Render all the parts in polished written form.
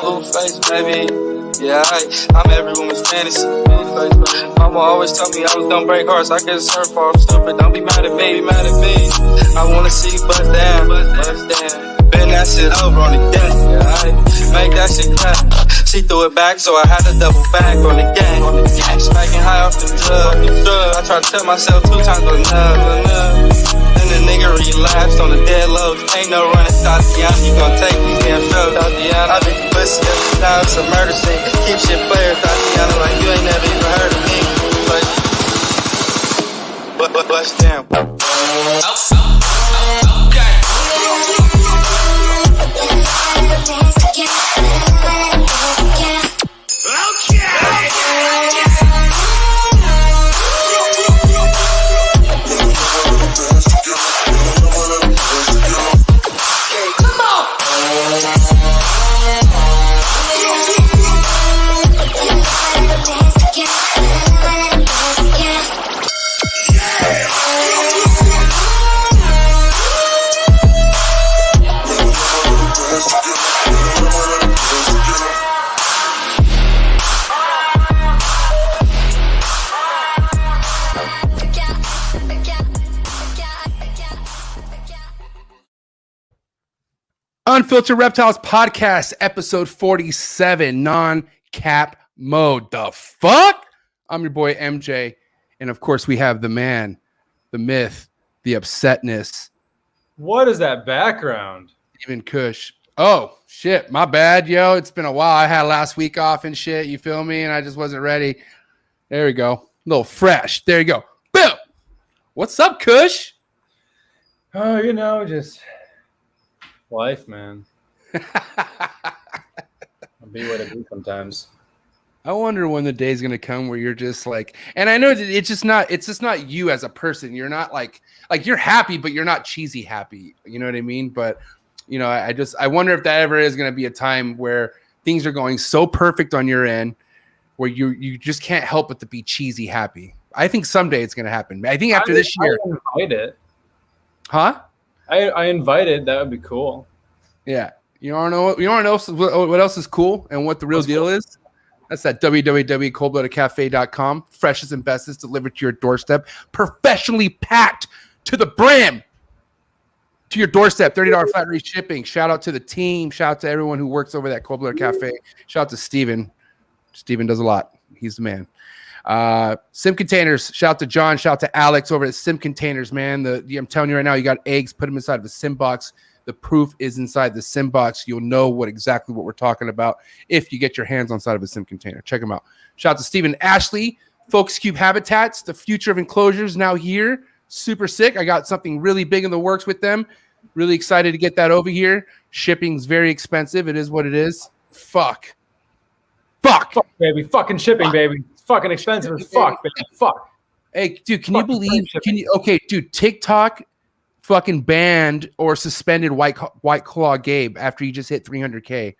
Blue face, baby. Yeah, I'm every woman's fantasy. Mama always told me I was gonna break hearts. I guess her fault, stupid. Don't be mad at me, I wanna see you bust down. Bend that shit over on the gang. Yeah, make that shit clap. She threw it back, so I had to double back on the gang. Smacking high off the drug. I tried to tell myself 2 times enough. Then the nigga relapsed on the dead low. Ain't no running, Tatiana. You gon' take these damn shows, Tatiana. I been pussy up, now it's a murder scene. Keep shit player, Tatiana, like you ain't never even heard of me. But bust down. Unfiltered Reptiles Podcast, episode 47, non-cap mode. The fuck? I'm your boy MJ, and of course we have the man, the myth, the upsetness. What is that background? Even Kush. Oh, shit, my bad, yo. It's been a while. I had last week off and shit, you feel me? And I just wasn't ready. There we go. A little fresh. There you go. Boom. What's up, Kush? Oh, just... life, man. I'll be what I do sometimes. I wonder when the day's gonna come where you're just like, and I know that it's just not you as a person. You're not like you're happy, but you're not cheesy happy. You know what I mean? But I wonder if that ever is gonna be a time where things are going so perfect on your end where you just can't help but to be cheesy happy. I think someday it's gonna happen. I think after this year. I invite it. Huh? I invited. That would be cool. Yeah. You want to know what else is cool and what the real deal is? That's at www.coldbloodedcafe.com. Freshest and bestest delivered to your doorstep. Professionally packed to the brim. To your doorstep. $30 flat rate shipping. Shout out to the team. Shout out to everyone who works over at Cold Blooded Cafe. Shout out to Steven. Steven does a lot. He's the man. Sim Containers, shout out to John, shout out to Alex over at Sim Containers, man. I'm telling you right now, you got eggs, put them inside of a Sim box. The proof is inside the Sim box. You'll know exactly what we're talking about if you get your hands on side of a Sim container. Check them out. Shout out to Stephen Ashley, Focus Cube Habitats, the future of enclosures now here. Super sick. I got something really big in the works with them. Really excited to get that over here. Shipping's very expensive. It is what it is. Fuck, baby. Fucking shipping, baby. Fucking expensive as fuck, baby. Fuck. Hey, dude, can you believe? Okay, dude, TikTok fucking banned or suspended White Claw Gabe after he just hit 300K.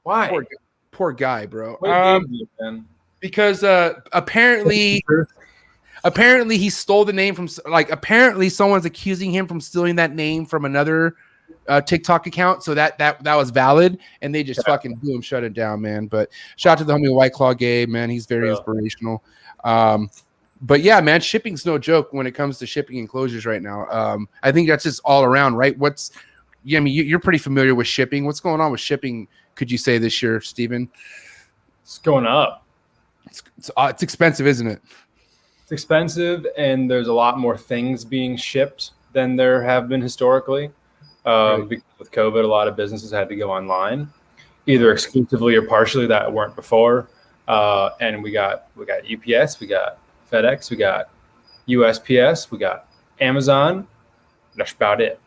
Why? Poor guy, bro. Because apparently he stole the name from apparently someone's accusing him from stealing that name from another TikTok account, so that was valid, and they just fucking boom shut it down, man. But shout out to the homie White Claw Gabe, man. He's very inspirational. But yeah, man, shipping's no joke when it comes to shipping enclosures right now. I think that's just all around, right? You're pretty familiar with shipping. What's going on with shipping? Could you say this year, Steven? It's going up. It's expensive, isn't it? It's expensive, and there's a lot more things being shipped than there have been historically. Because with COVID, a lot of businesses had to go online, either exclusively or partially that weren't before. And we got UPS, we got FedEx, we got USPS, we got Amazon. That's about it.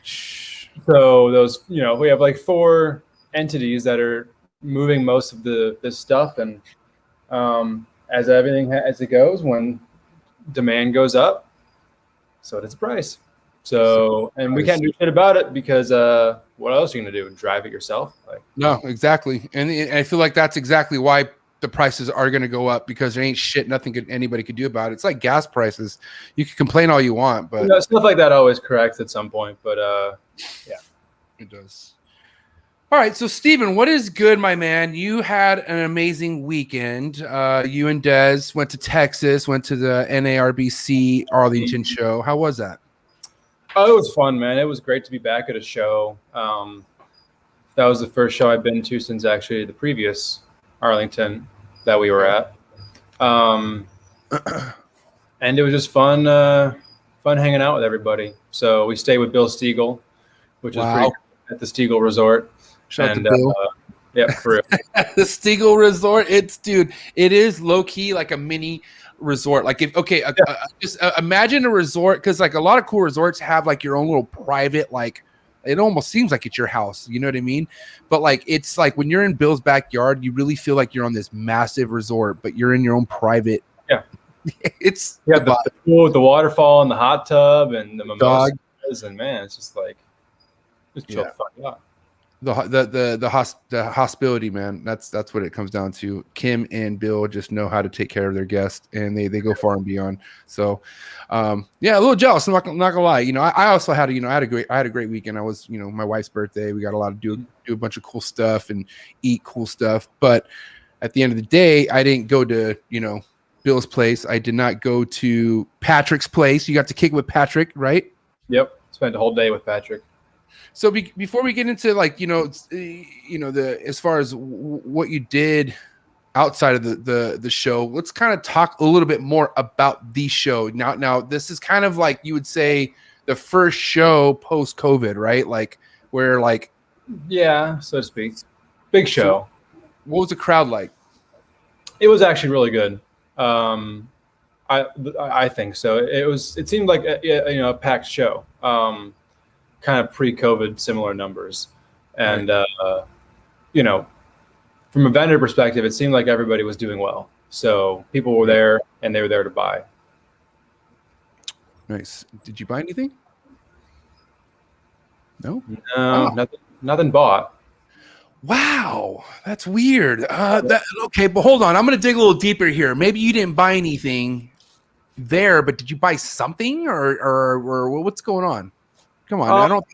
So those, we have like 4 entities that are moving most of this stuff, and as it goes, when demand goes up, so does the price. So, and we can't do shit about it because what else are you gonna do? Drive it yourself? No, exactly. And I feel like that's exactly why the prices are going to go up, because there ain't shit anybody could do about it. It's like gas prices. You can complain all you want, but stuff like that always corrects at some point. But yeah, it does. All right, so Steven, what is good, my man? You had an amazing weekend. You and Des went to Texas, went to the NARBC Arlington show. How was that? Oh, it was fun, man. It was great to be back at a show. That was the first show I've been to since actually the previous Arlington that we were at. And it was just fun hanging out with everybody. So we stayed with Bill Stiegel, which was pretty cool, at the Stiegel Resort. Shout out to Bill. Yeah, for real. The Stiegel Resort. It is low key like a mini resort. Like just imagine a resort, because like a lot of cool resorts have like your own little private, like it almost seems like it's your house. You know what I mean? But like it's like when you're in Bill's backyard, you really feel like you're on this massive resort, but you're in your own private. Yeah, it's the pool with the waterfall and the hot tub and the mimosas, and man, it's just like chill the fuck out. The hospitality, man. That's what it comes down to. Kim and Bill just know how to take care of their guests, and they go far and beyond. So, a little jealous. I'm not gonna lie. You know, I also had I had a great weekend. I was, my wife's birthday. We got a lot of do a bunch of cool stuff and eat cool stuff. But at the end of the day, I didn't go to Bill's place. I did not go to Patrick's place. You got to kick with Patrick, right? Yep. Spent a whole day with Patrick. So before we get into like the as far as what you did outside of the show, let's kind of talk a little bit more about the show. Now this is kind of like you would say the first show post COVID, right? Like where like so to speak, big show. So what was the crowd like? It was actually really good. I think so. It seemed like a packed show. Kind of pre-COVID similar numbers. And, from a vendor perspective, it seemed like everybody was doing well. So people were there and they were there to buy. Nice. Did you buy anything? No? Nothing bought. Wow. That's weird. Okay, but hold on. I'm going to dig a little deeper here. Maybe you didn't buy anything there, but did you buy something or what's going on? Come on, I don't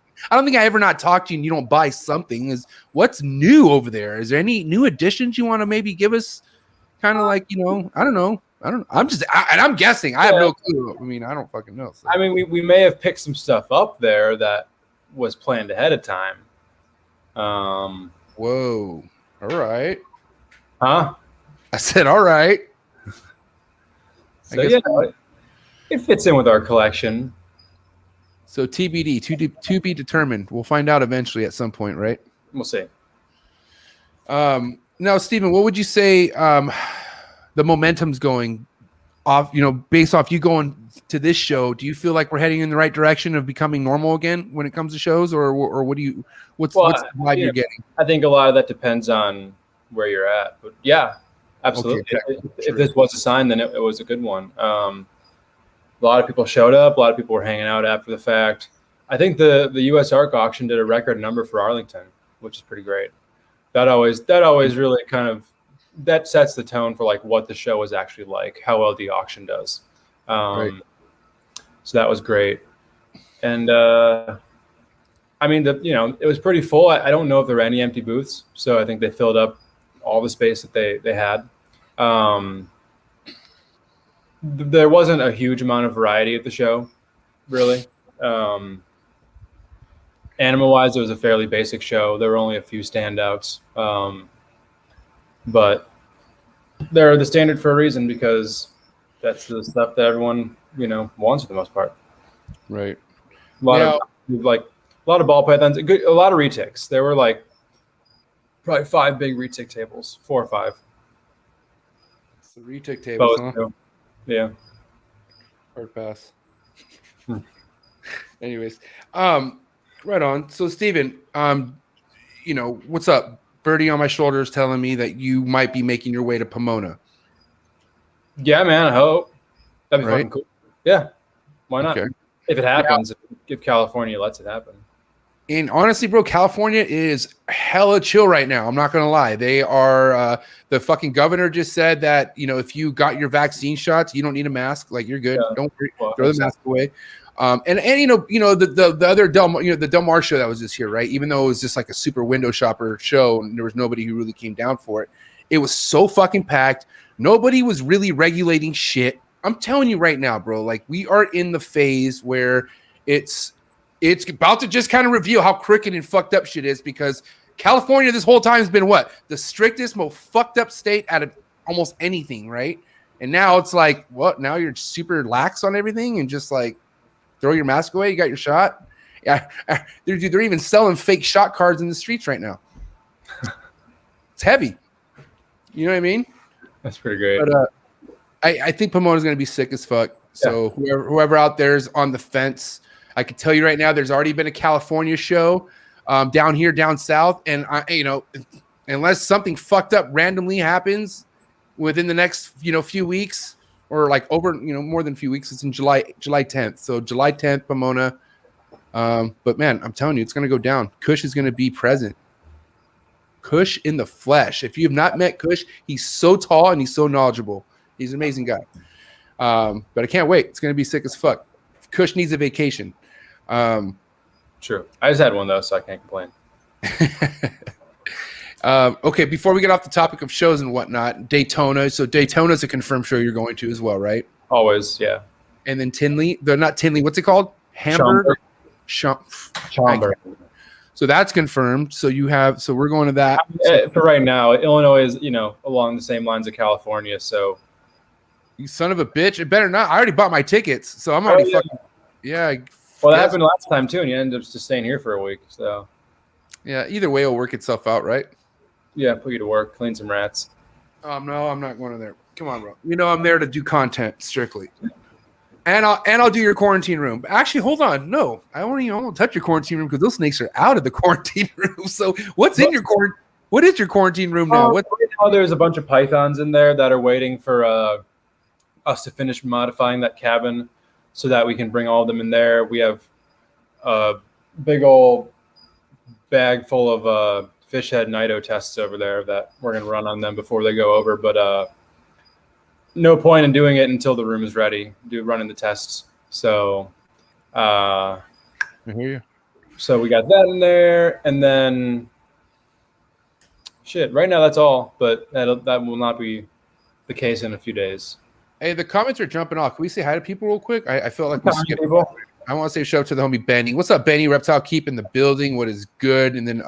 think I ever not talked to you and you don't buy something. What's new over there? Is there any new additions you want to maybe give us? Kind of like, I don't know. I'm guessing. I have no clue. I mean, I don't fucking know. So. I mean, we may have picked some stuff up there that was planned ahead of time. Whoa. All right. Huh? I said, all right. So, it fits in with our collection. So TBD, to be determined. We'll find out eventually at some point, right? We'll see. Now, Steven, what would you say the momentum's going off, based off you going to this show? Do you feel like we're heading in the right direction of becoming normal again when it comes to shows, or what's the vibe you're getting? I think a lot of that depends on where you're at. But yeah, absolutely. Okay, if this was a sign, then it was a good one. A lot of people showed up. A lot of people were hanging out after the fact. I think the U.S. ARC auction did a record number for Arlington, which is pretty great. That always really kind of that sets the tone for like what the show is actually like, how well the auction does. Right. So that was great. And I mean, it was pretty full. I don't know if there were any empty booths, so I think they filled up all the space that they had. There wasn't a huge amount of variety at the show, really. Animal-wise, it was a fairly basic show. There were only a few standouts. But they're the standard for a reason, because that's the stuff that everyone, wants for the most part. Right. A lot of ball pythons, a lot of retics. There were like probably 5 big retic tables, 4 or 5. It's the retic tables, huh? Yeah. Hard pass. Anyways, right on. So Steven, what's up? Birdie on my shoulder is telling me that you might be making your way to Pomona. Yeah, man, I hope. That'd be fucking cool. Yeah. Why not? Okay. If it happens, if California lets it happen. And honestly, bro, California is hella chill right now. I'm not going to lie. They are, the fucking governor just said that, if you got your vaccine shots, you don't need a mask. Like, you're good. Don't worry. Throw the mask away. And the other the Del Mar show that was just here, right? Even though it was just like a super window shopper show and there was nobody who really came down for it, it was so fucking packed. Nobody was really regulating shit. I'm telling you right now, bro, like we are in the phase where it's about to just kind of reveal how crooked and fucked up shit is, because California this whole time has been what? The strictest, most fucked up state out of almost anything, right? And now it's like, what? Now you're super lax on everything and just like throw your mask away. You got your shot. Yeah, they're even selling fake shot cards in the streets right now. It's heavy. You know what I mean? That's pretty great. But I think Pomona's going to be sick as fuck. So whoever out there is on the fence, I can tell you right now, there's already been a California show down here, down south. And, unless something fucked up randomly happens within the next, few weeks or like over, more than a few weeks, it's in July 10th. So July 10th, Pomona. But man, I'm telling you, it's going to go down. Kush is going to be present. Kush in the flesh. If you have not met Kush, he's so tall and he's so knowledgeable. He's an amazing guy. But I can't wait. It's going to be sick as fuck. Kush needs a vacation. True. I just had one, though, so I can't complain. Okay, before we get off the topic of shows and whatnot, Daytona. So Daytona's a confirmed show you're going to as well, right? Always, yeah. And then Tinley. They're not Tinley. What's it called? Hamburg? Schaumburg. So that's confirmed. So we're going to that. For right now, Illinois is, along the same lines of California. So, you son of a bitch! It better not. I already bought my tickets, so I'm already fucking. Yeah. Well, that happened last time too, and you ended up just staying here for a week. So. Yeah. Either way, it'll work itself out, right? Yeah. Put you to work, clean some rats. No, I'm not going to there. Come on, bro. I'm there to do content strictly. And I'll do your quarantine room. Actually, hold on. No, I won't touch your quarantine room because those snakes are out of the quarantine room. So what's in your quarantine? What is your quarantine room now? Right now there's a bunch of pythons in there that are waiting for us to finish modifying that cabin so that we can bring all of them in there. We have a big old bag full of fish head nido tests over there that we're going to run on them before they go over. But no point in doing it until the room is ready. Running the tests. So, I hear you. So we got that in there, and then shit. Right now, that's all. But that will not be the case in a few days. Hey, the comments are jumping off. Can we say hi to people real quick? I feel like we skipped people. I want to say shout out to the homie Benny. What's up, Benny? Reptile Keep in the building. What is good? And then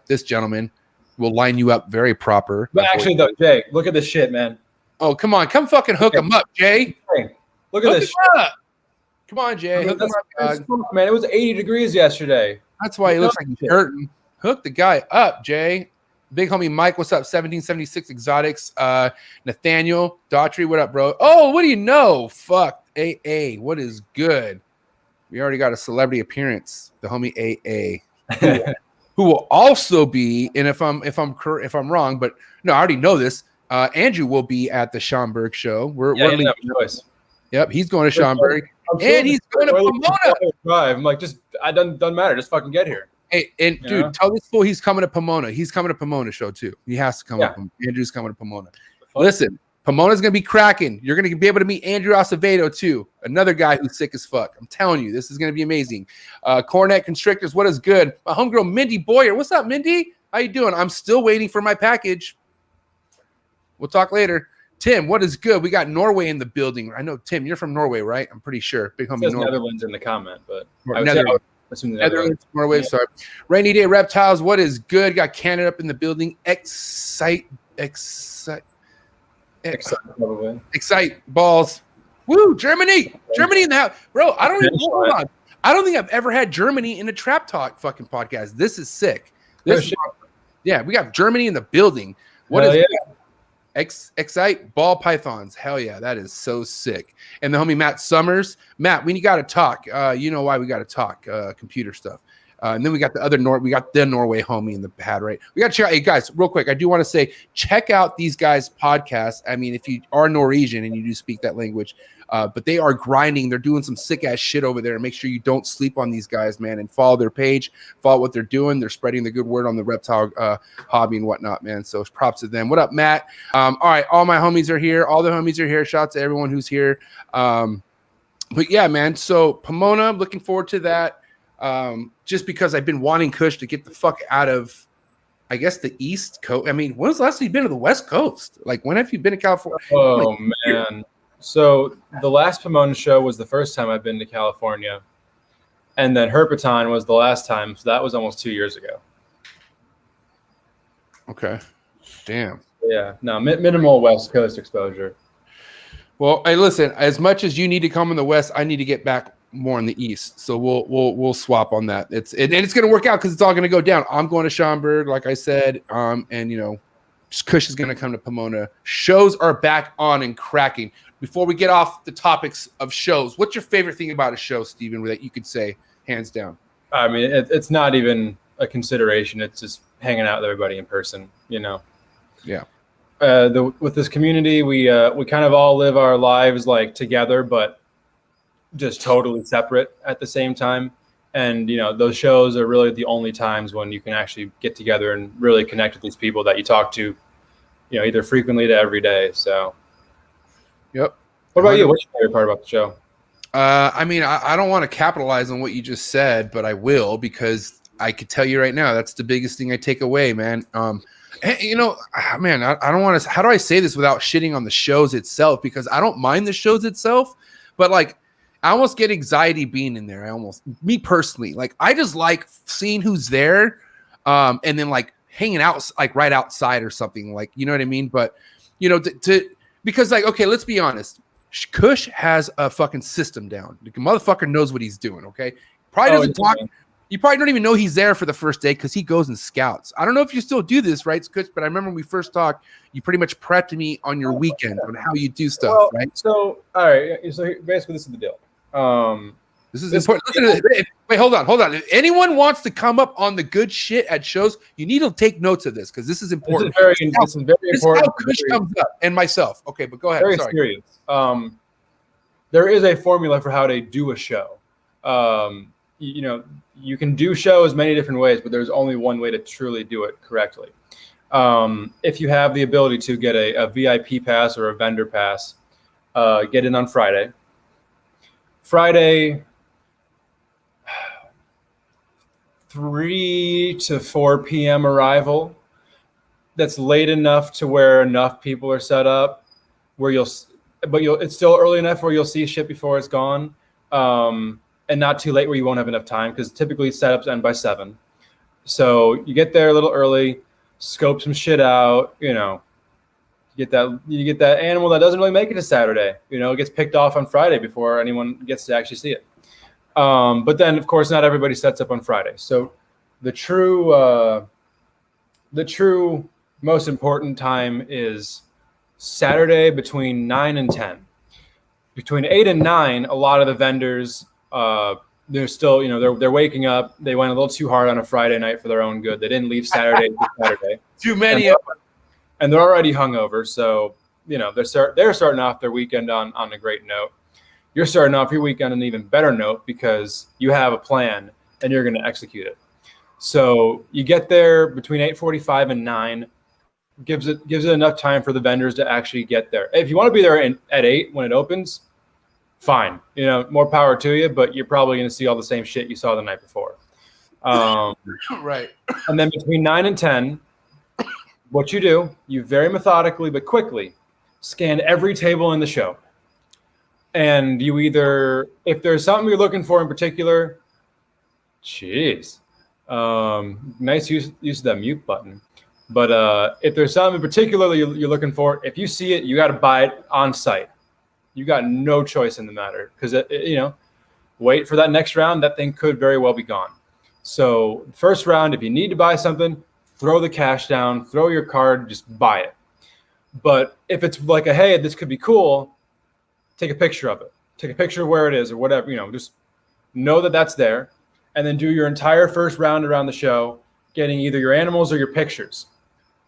this gentleman will line you up very proper. But actually, though, Jay, look at this shit, man. Oh, come on. Come fucking hook him up, Jay. Hey, look at this shit. Come on, Jay. Hook him up, man. It was 80 degrees yesterday. That's why he looks like he's hurting. Hook the guy up, Jay. Big homie Mike, what's up? 1776 Exotics. Nathaniel Daughtry, what up, bro? Oh, what do you know? Fuck. AA, what is good? We already got a celebrity appearance. The homie AA. Who will also be, and if I'm wrong, but no, I already know this. Andrew will be at the Schaumburg show. We're leaving. Yep, he's going to Schaumburg, and he's going to Pomona. I'm like, doesn't matter. Just fucking get here. Hey, and dude, tell this fool he's coming to Pomona. He's coming to Pomona show too. He has to come. Yeah. Andrew's coming to Pomona. Listen, Pomona's gonna be cracking. You're gonna be able to meet Andrew Acevedo too, another guy who's sick as fuck. I'm telling you, this is gonna be amazing. Cornet Constrictors, what is good? My homegirl Mindy Boyer, what's up, Mindy? How you doing? I'm still waiting for my package. We'll talk later. Tim, what is good? We got Norway in the building. I know, Tim, you're from Norway, right? I'm pretty sure. Big homie Norway. Netherlands in the comment, but Netherlands, Norway. Sorry. Rainy Day Reptiles, what is good? Got Canada up in the building. Excite balls. Woo, Germany in the house. Bro, I don't think I've ever had Germany in a Trap Talk fucking podcast. This is sick. Yeah, we got Germany in the building. What is Excite ball pythons. Hell yeah, that is so sick. And the homie Matt Summers. Matt, we got to talk. You know why we got to talk computer stuff. And then we got the Norway homie in the pad, right? We got to check out. Hey guys, real quick, I do want to say, check out these guys' podcasts. I mean, if you are Norwegian and you do speak that language, but they are grinding. They're doing some sick ass shit over there. Make sure you don't sleep on these guys, man, and follow their page, follow what they're doing. They're spreading the good word on the reptile hobby and whatnot, man. So props to them. What up, Matt? All right, all my homies are here. All the homies are here. Shout out to everyone who's here. But yeah, man. So Pomona, looking forward to that. Just because I've been wanting Kush to get the fuck out of, I guess, the East Coast. I mean, when was the last time you've been to the West Coast? Like, when have you been to California? Oh, man. So the last Pomona show was the first time I've been to California. And then Herpeton was the last time. So that was almost 2 years ago. Okay. Damn. Yeah. No, minimal West Coast exposure. Well, hey, listen, as much as you need to come in the West, I need to get back more in the East. So we'll swap on that. It's going to work out because it's all going to go down. I'm going to Schaumburg, like I said. And, you know, Kush is going to come to Pomona. Shows are back on and cracking. Before we get off the topics of shows, what's your favorite thing about a show, Steven, that you could say hands down? I mean, it's not even a consideration. It's just hanging out with everybody in person, you know? Yeah. With this community, we kind of all live our lives like together, but just totally separate at the same time. And, you know, those shows are really the only times when you can actually get together and really connect with these people that you talk to, you know, either frequently to every day. So, yep. What about you? What's your favorite part about the show? I mean, I don't want to capitalize on what you just said, but I will, because I could tell you right now, that's the biggest thing I take away, man. You know, man, I don't want to, how do I say this without shitting on the shows itself? Because I don't mind the shows itself, but like, I almost get anxiety being in there. Me personally, like, I just like seeing who's there, and then like hanging out, like right outside or something, like, you know what I mean? But, you know, because like, okay, let's be honest. Kush has a fucking system down. The motherfucker knows what he's doing. Okay. Probably doesn't talk. You probably don't even know he's there for the first day because he goes and scouts. I don't know if you still do this, right, Kush? But I remember when we first talked, you pretty much prepped me on your weekend on how you do stuff, right? So, all right. So basically, this is the deal. This is important. Listen to this. Wait, hold on. If anyone wants to come up on the good shit at shows, you need to take notes of this because this is important. This is very important. This is how Kush comes up, and myself. Okay, but go ahead. Very serious. There is a formula for how to do a show. You know, you can do shows many different ways, but there's only one way to truly do it correctly. If you have the ability to get a VIP pass or a vendor pass, get in on Friday. Friday, 3 to 4 p.m. arrival. That's late enough to where enough people are set up where it's still early enough where you'll see shit before it's gone. And not too late where you won't have enough time because typically setups end by 7. So you get there a little early, scope some shit out, you know, you get that animal that doesn't really make it to Saturday, you know, it gets picked off on Friday before anyone gets to actually see it. But then of course, not everybody sets up on Friday. So the true most important time is Saturday between 9 and 10. Between 8 and 9, a lot of the vendors, they're still, you know, they're waking up. They went a little too hard on a Friday night for their own good. They didn't leave Saturday to Saturday. Too many of them. And they're already hungover. So, you know, they're starting off their weekend on a great note. You're starting off your weekend on an even better note because you have a plan and you're going to execute it. So you get there between 8:45 and 9. Gives it enough time for the vendors to actually get there. If you want to be there at 8 when it opens, fine. You know, more power to you, but you're probably going to see all the same shit you saw the night before. Right. And then between 9 and 10, what you very methodically but quickly scan every table in the show. And you either, if there's something you're looking for in particular, nice use of that mute button. But if there's something in particular you're looking for, if you see it, you got to buy it on site. You got no choice in the matter because, you know, wait for that next round. That thing could very well be gone. So first round, if you need to buy something, throw the cash down, throw your card, just buy it. But if it's like hey, this could be cool, take a picture of it. Take a picture of where it is or whatever, you know, just know that that's there. And then do your entire first round around the show, getting either your animals or your pictures.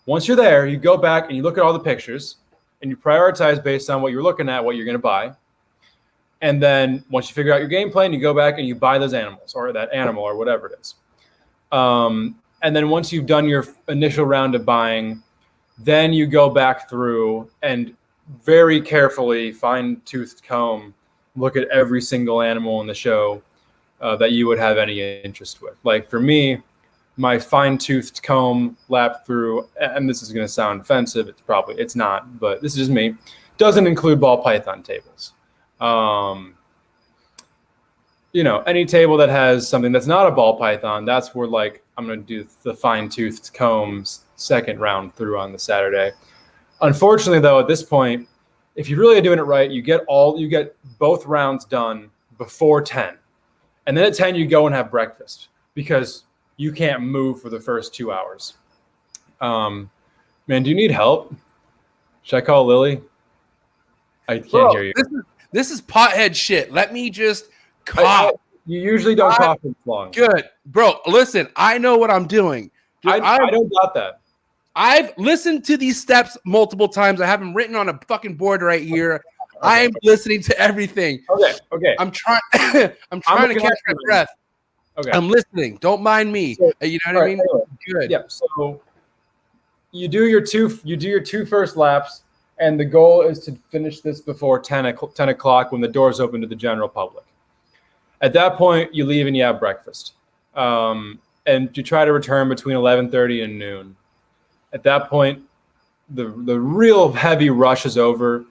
Once you're there, you go back and you look at all the pictures and you prioritize based on what you're looking at, what you're going to buy. And then once you figure out your game plan, you go back and you buy those animals or that animal or whatever it is. And then once you've done your initial round of buying, then you go back through and very carefully fine-toothed comb look at every single animal in the show that you would have any interest with. Like for me, my fine-toothed comb lap through, and this is going to sound offensive, it's not, but this is just me, doesn't include ball python tables. Any table that has something that's not a ball python, that's where like I'm going to do the fine-toothed combs second round through on the Saturday. Unfortunately, though, at this point, if you're really doing it right, you get both rounds done before 10. And then at 10, you go and have breakfast because you can't move for the first 2 hours. Man, do you need help? Should I call Lily? I can't hear you. This is pothead shit. Let me just cough. You usually don't cough as long. Good. Bro, listen, I know what I'm doing. I don't doubt that. I've listened to these steps multiple times. I have them written on a fucking board right here. Okay. I'm listening to everything. Okay. I'm trying to catch my breath. Okay. I'm listening. Don't mind me. So, you know what I mean? Anyway. Good. Yeah. So you do your two first laps, and the goal is to finish this before 10 o'clock when the doors open to the general public. At that point, you leave and you have breakfast, and you try to return between 11:30 and noon. At that point, the real heavy rush is over,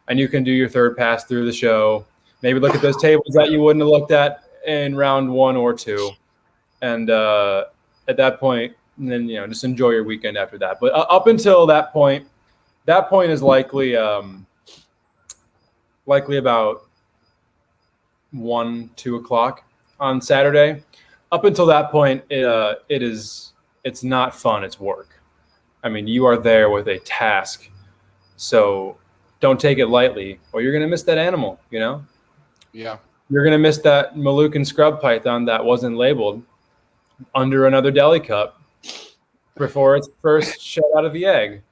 and you can do your third pass through the show. Maybe look at those tables that you wouldn't have looked at in round 1 or 2, and at that point, and then just enjoy your weekend after that. But up until that point is likely about 1-2 o'clock on Saturday. Up until that point, it's not fun. It's work. I mean, you are there with a task, so don't take it lightly, or you're gonna miss that animal. Yeah, you're gonna miss that Moluccan scrub python that wasn't labeled under another deli cup before its first shot out of the egg.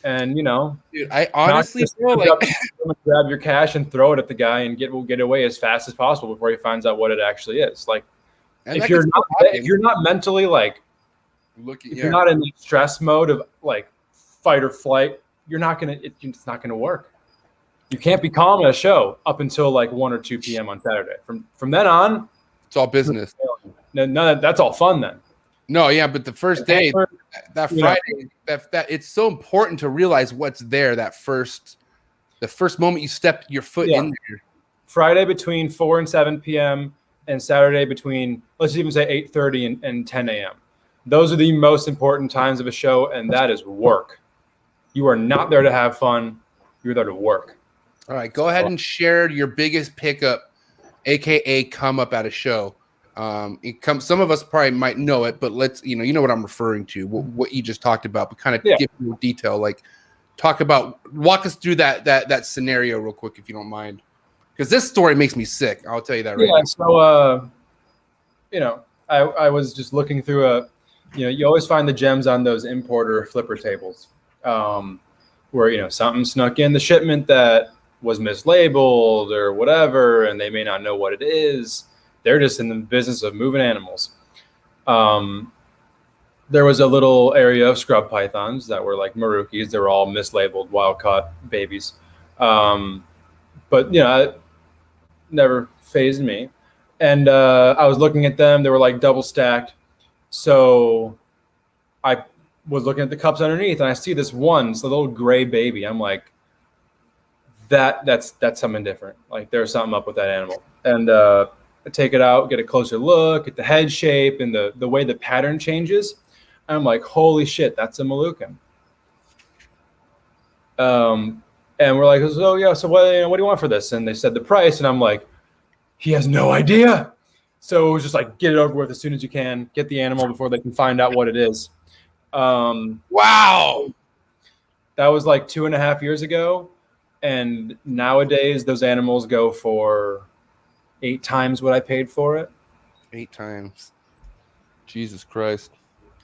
And dude, I honestly feel like grab your cash and throw it at the guy and get away as fast as possible before he finds out what it actually is. Like, if you're not mentally like you're not in the stress mode of like fight or flight, it's not gonna work. You can't be calm at a show up until like 1 or 2 p.m. on Saturday. From then on, it's all business. No, that's all fun then. No, yeah, but the first day, that Friday, that it's so important to realize what's there. The first moment you step your foot in there. Friday between 4 and 7 p.m. and Saturday between, let's even say 8:30 and 10 a.m. Those are the most important times of a show, and that is work. You are not there to have fun. You're there to work. All right, go ahead and share your biggest pickup, aka come up at a show. Some of us probably might know it, but let's you know what I'm referring to, what you just talked about, but kind of give more detail. Like, walk us through that scenario real quick, if you don't mind, because this story makes me sick. I'll tell you that right now. So I was just looking through you always find the gems on those importer flipper tables, where something snuck in the shipment that was mislabeled or whatever, and they may not know what it is. They're just in the business of moving animals. There was a little area of scrub pythons that were like Marukis. They were all mislabeled, wild-caught babies. But it never fazed me. And I was looking at them. They were like double stacked. So I was looking at the cups underneath, and I see this it's a little gray baby. I'm like, that's something different. Like, there's something up with that animal. And I take it out, get a closer look at the head shape and the way the pattern changes. I'm like, holy shit, that's a Moluccan. And we're like, so what do you want for this? And they said the price, and I'm like, he has no idea. So it was just like, get it over with as soon as you can, get the animal before they can find out what it is. Wow. That was like 2.5 years ago. And nowadays those animals go for 8 times what I paid for it. 8 times. Jesus Christ.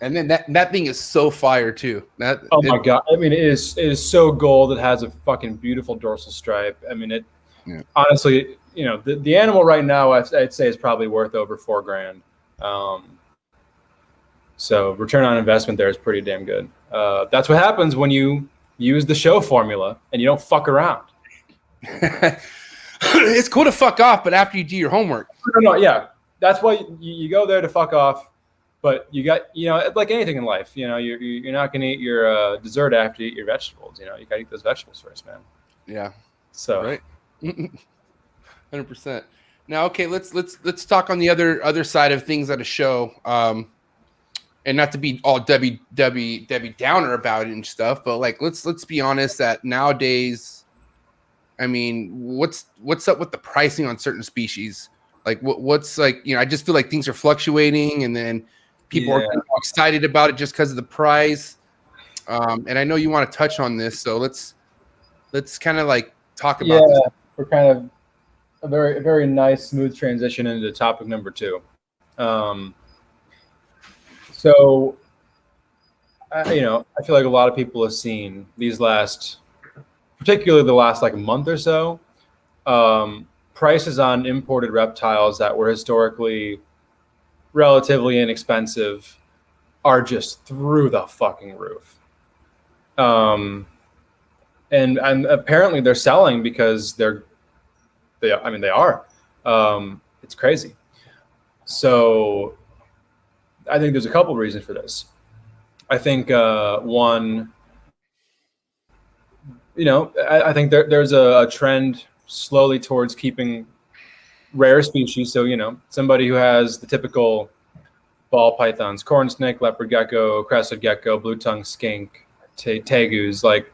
And then that thing is so fire too. My God. I mean, it is so gold. It has a fucking beautiful dorsal stripe. I mean, honestly, the animal right now, I'd say is probably worth over $4,000. So return on investment there is pretty damn good. That's what happens when you use the show formula and you don't fuck around. It's cool to fuck off, but after you do your homework. No, yeah. That's why you go there to fuck off, but you got, like anything in life, you're not going to eat your dessert after you eat your vegetables. You got to eat those vegetables first, man. Yeah. So. Right. 100%. Now, okay, let's talk on the other side of things at a show. And not to be all Debbie Downer about it and stuff, but like let's be honest that nowadays, I mean, what's up with the pricing on certain species? Like what's like, I just feel like things are fluctuating, and then people are excited about it just because of the price. And I know you want to touch on this, so let's kind of like talk about this. We're kind of a very nice, smooth transition into topic number 2. So, I feel like a lot of people have seen particularly the last like month or so, prices on imported reptiles that were historically relatively inexpensive are just through the fucking roof. And apparently they're selling because they are. It's crazy. So I think there's a couple reasons for this. I think one, I think there's a trend slowly towards keeping rare species. So, somebody who has the typical ball pythons, corn snake, leopard gecko, crested gecko, blue tongue skink, tegus, like,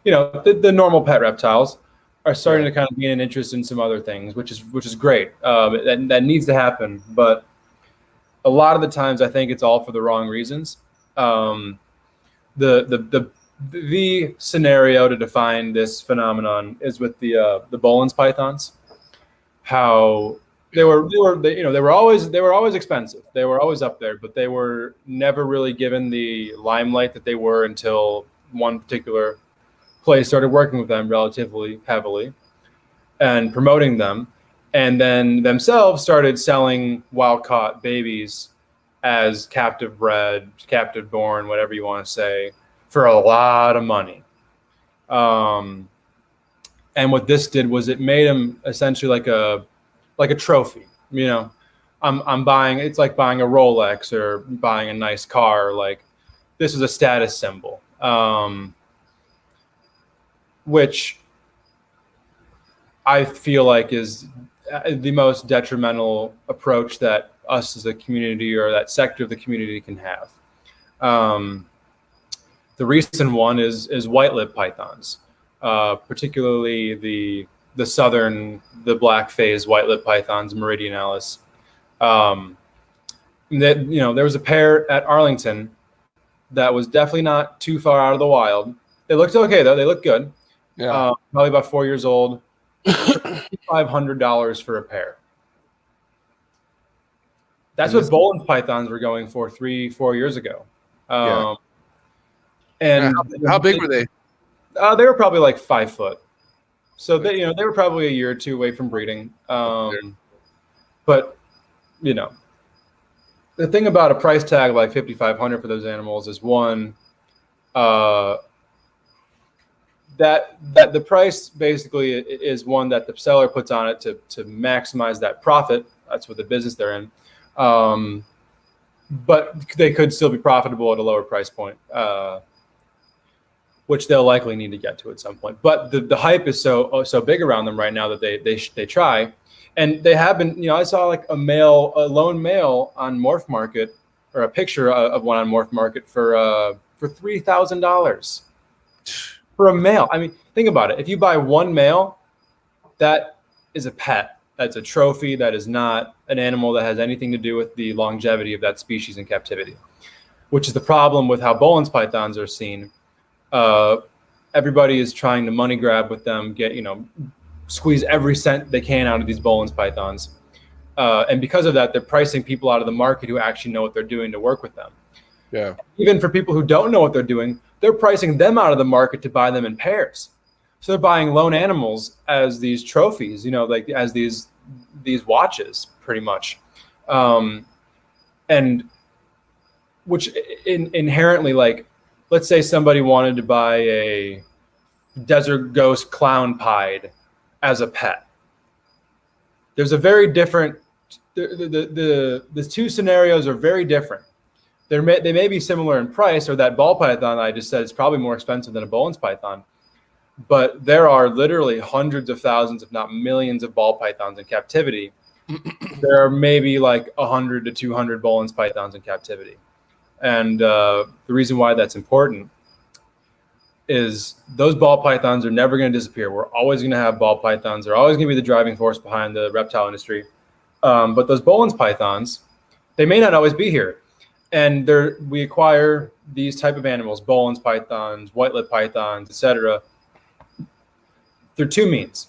the normal pet reptiles are starting to kind of gain an interest in some other things, which is great. That needs to happen. But a lot of the times I think it's all for the wrong reasons. The scenario to define this phenomenon is with the Boelen's pythons. How they were always expensive. They were always up there, but they were never really given the limelight that they were until one particular place started working with them relatively heavily and promoting them, and then themselves started selling wild-caught babies as captive bred, captive born, whatever you want to say, for a lot of money. And what this did was it made them essentially like a trophy. I'm buying, it's like buying a Rolex or buying a nice car. Like, this is a status symbol, which I feel like is the most detrimental approach that us as a community or that sector of the community can have. The recent one is white-lipped pythons, particularly the southern, the black phase white-lipped pythons, meridionalis. There was a pair at Arlington that was definitely not too far out of the wild. They looked okay though; they looked good. Yeah, probably about 4 years old. $500 for a pair. That's what Boelen's pythons were going for 3-4 years ago. And how big were they? They were probably like 5 foot. So they were probably a year or two away from breeding. But the thing about a price tag like $5,500 for those animals is one, that the price basically is one that the seller puts on it to maximize that profit. That's what the business they're in. But they could still be profitable at a lower price point, which they'll likely need to get to at some point. But the hype is so big around them right now that they try, and they have been. I saw like a lone male on Morph Market, or a picture of one on Morph Market for $3,000 for a male. I mean, think about it. If you buy one male, that is a pet. That's a trophy. That is not an animal that has anything to do with the longevity of that species in captivity, which is the problem with how Boelen's pythons are seen. Everybody is trying to money grab with them, squeeze every cent they can out of these Boelen's pythons. And because of that, they're pricing people out of the market who actually know what they're doing to work with them. Yeah. Even for people who don't know what they're doing, they're pricing them out of the market to buy them in pairs. So they're buying lone animals as these trophies, like as these watches, pretty much. And which inherently, like, let's say somebody wanted to buy a desert ghost clown pied as a pet. there's a very different. The two scenarios are very different. They may be similar in price, or that ball python I just said is probably more expensive than a Bowen's python. But there are literally hundreds of thousands, if not millions, of ball pythons in captivity. There are maybe like 100 to 200 Bowen's pythons in captivity. And the reason why that's important is those ball pythons are never going to disappear. We're always going to have ball pythons. They're always going to be the driving force behind the reptile industry. But those Bowen's pythons, they may not always be here. And we acquire these type of animals, Bowen's pythons, white-lipped pythons, etc. There are two means.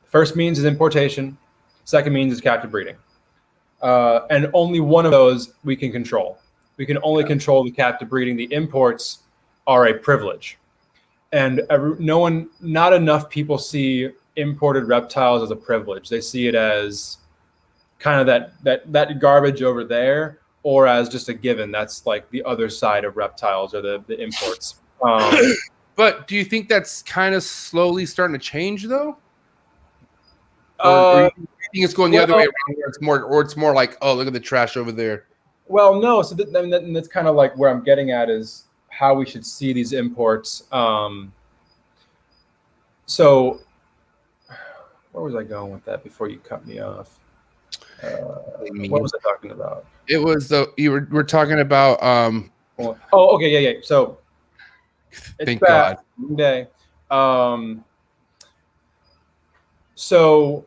First means is importation. Second means is captive breeding. And only one of those we can control. We can only control the captive breeding. The imports are a privilege. And not enough people see imported reptiles as a privilege. They see it as kind of that garbage over there, or as just a given. That's like the other side of reptiles, or the imports. But do you think that's kind of slowly starting to change, though? Or you think it's going the other way around, where it's more like, oh, look at the trash over there? Well, no. So that's kind of like where I'm getting at is how we should see these imports. So where was I going with that before you cut me off? What was I talking about? It was we're talking about. Oh, okay, yeah. So it's thank bad. God. Day. So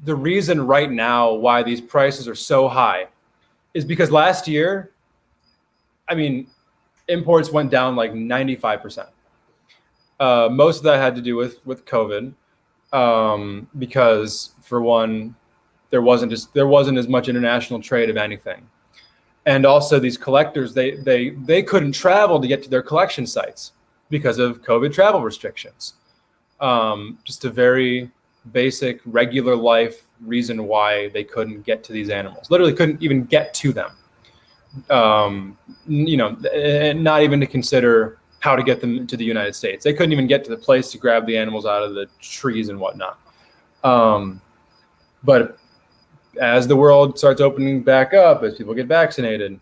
the reason right now why these prices are so high is because last year, I mean, imports went down like 95%. Most of that had to do with COVID, because for one, there wasn't as much international trade of anything, and also these collectors they couldn't travel to get to their collection sites because of COVID travel restrictions. Just a very basic regular life reason why they couldn't get to these animals. Literally couldn't even get to them. And not even to consider how to get them to the United States. They couldn't even get to the place to grab the animals out of the trees and whatnot. But as the world starts opening back up, as people get vaccinated,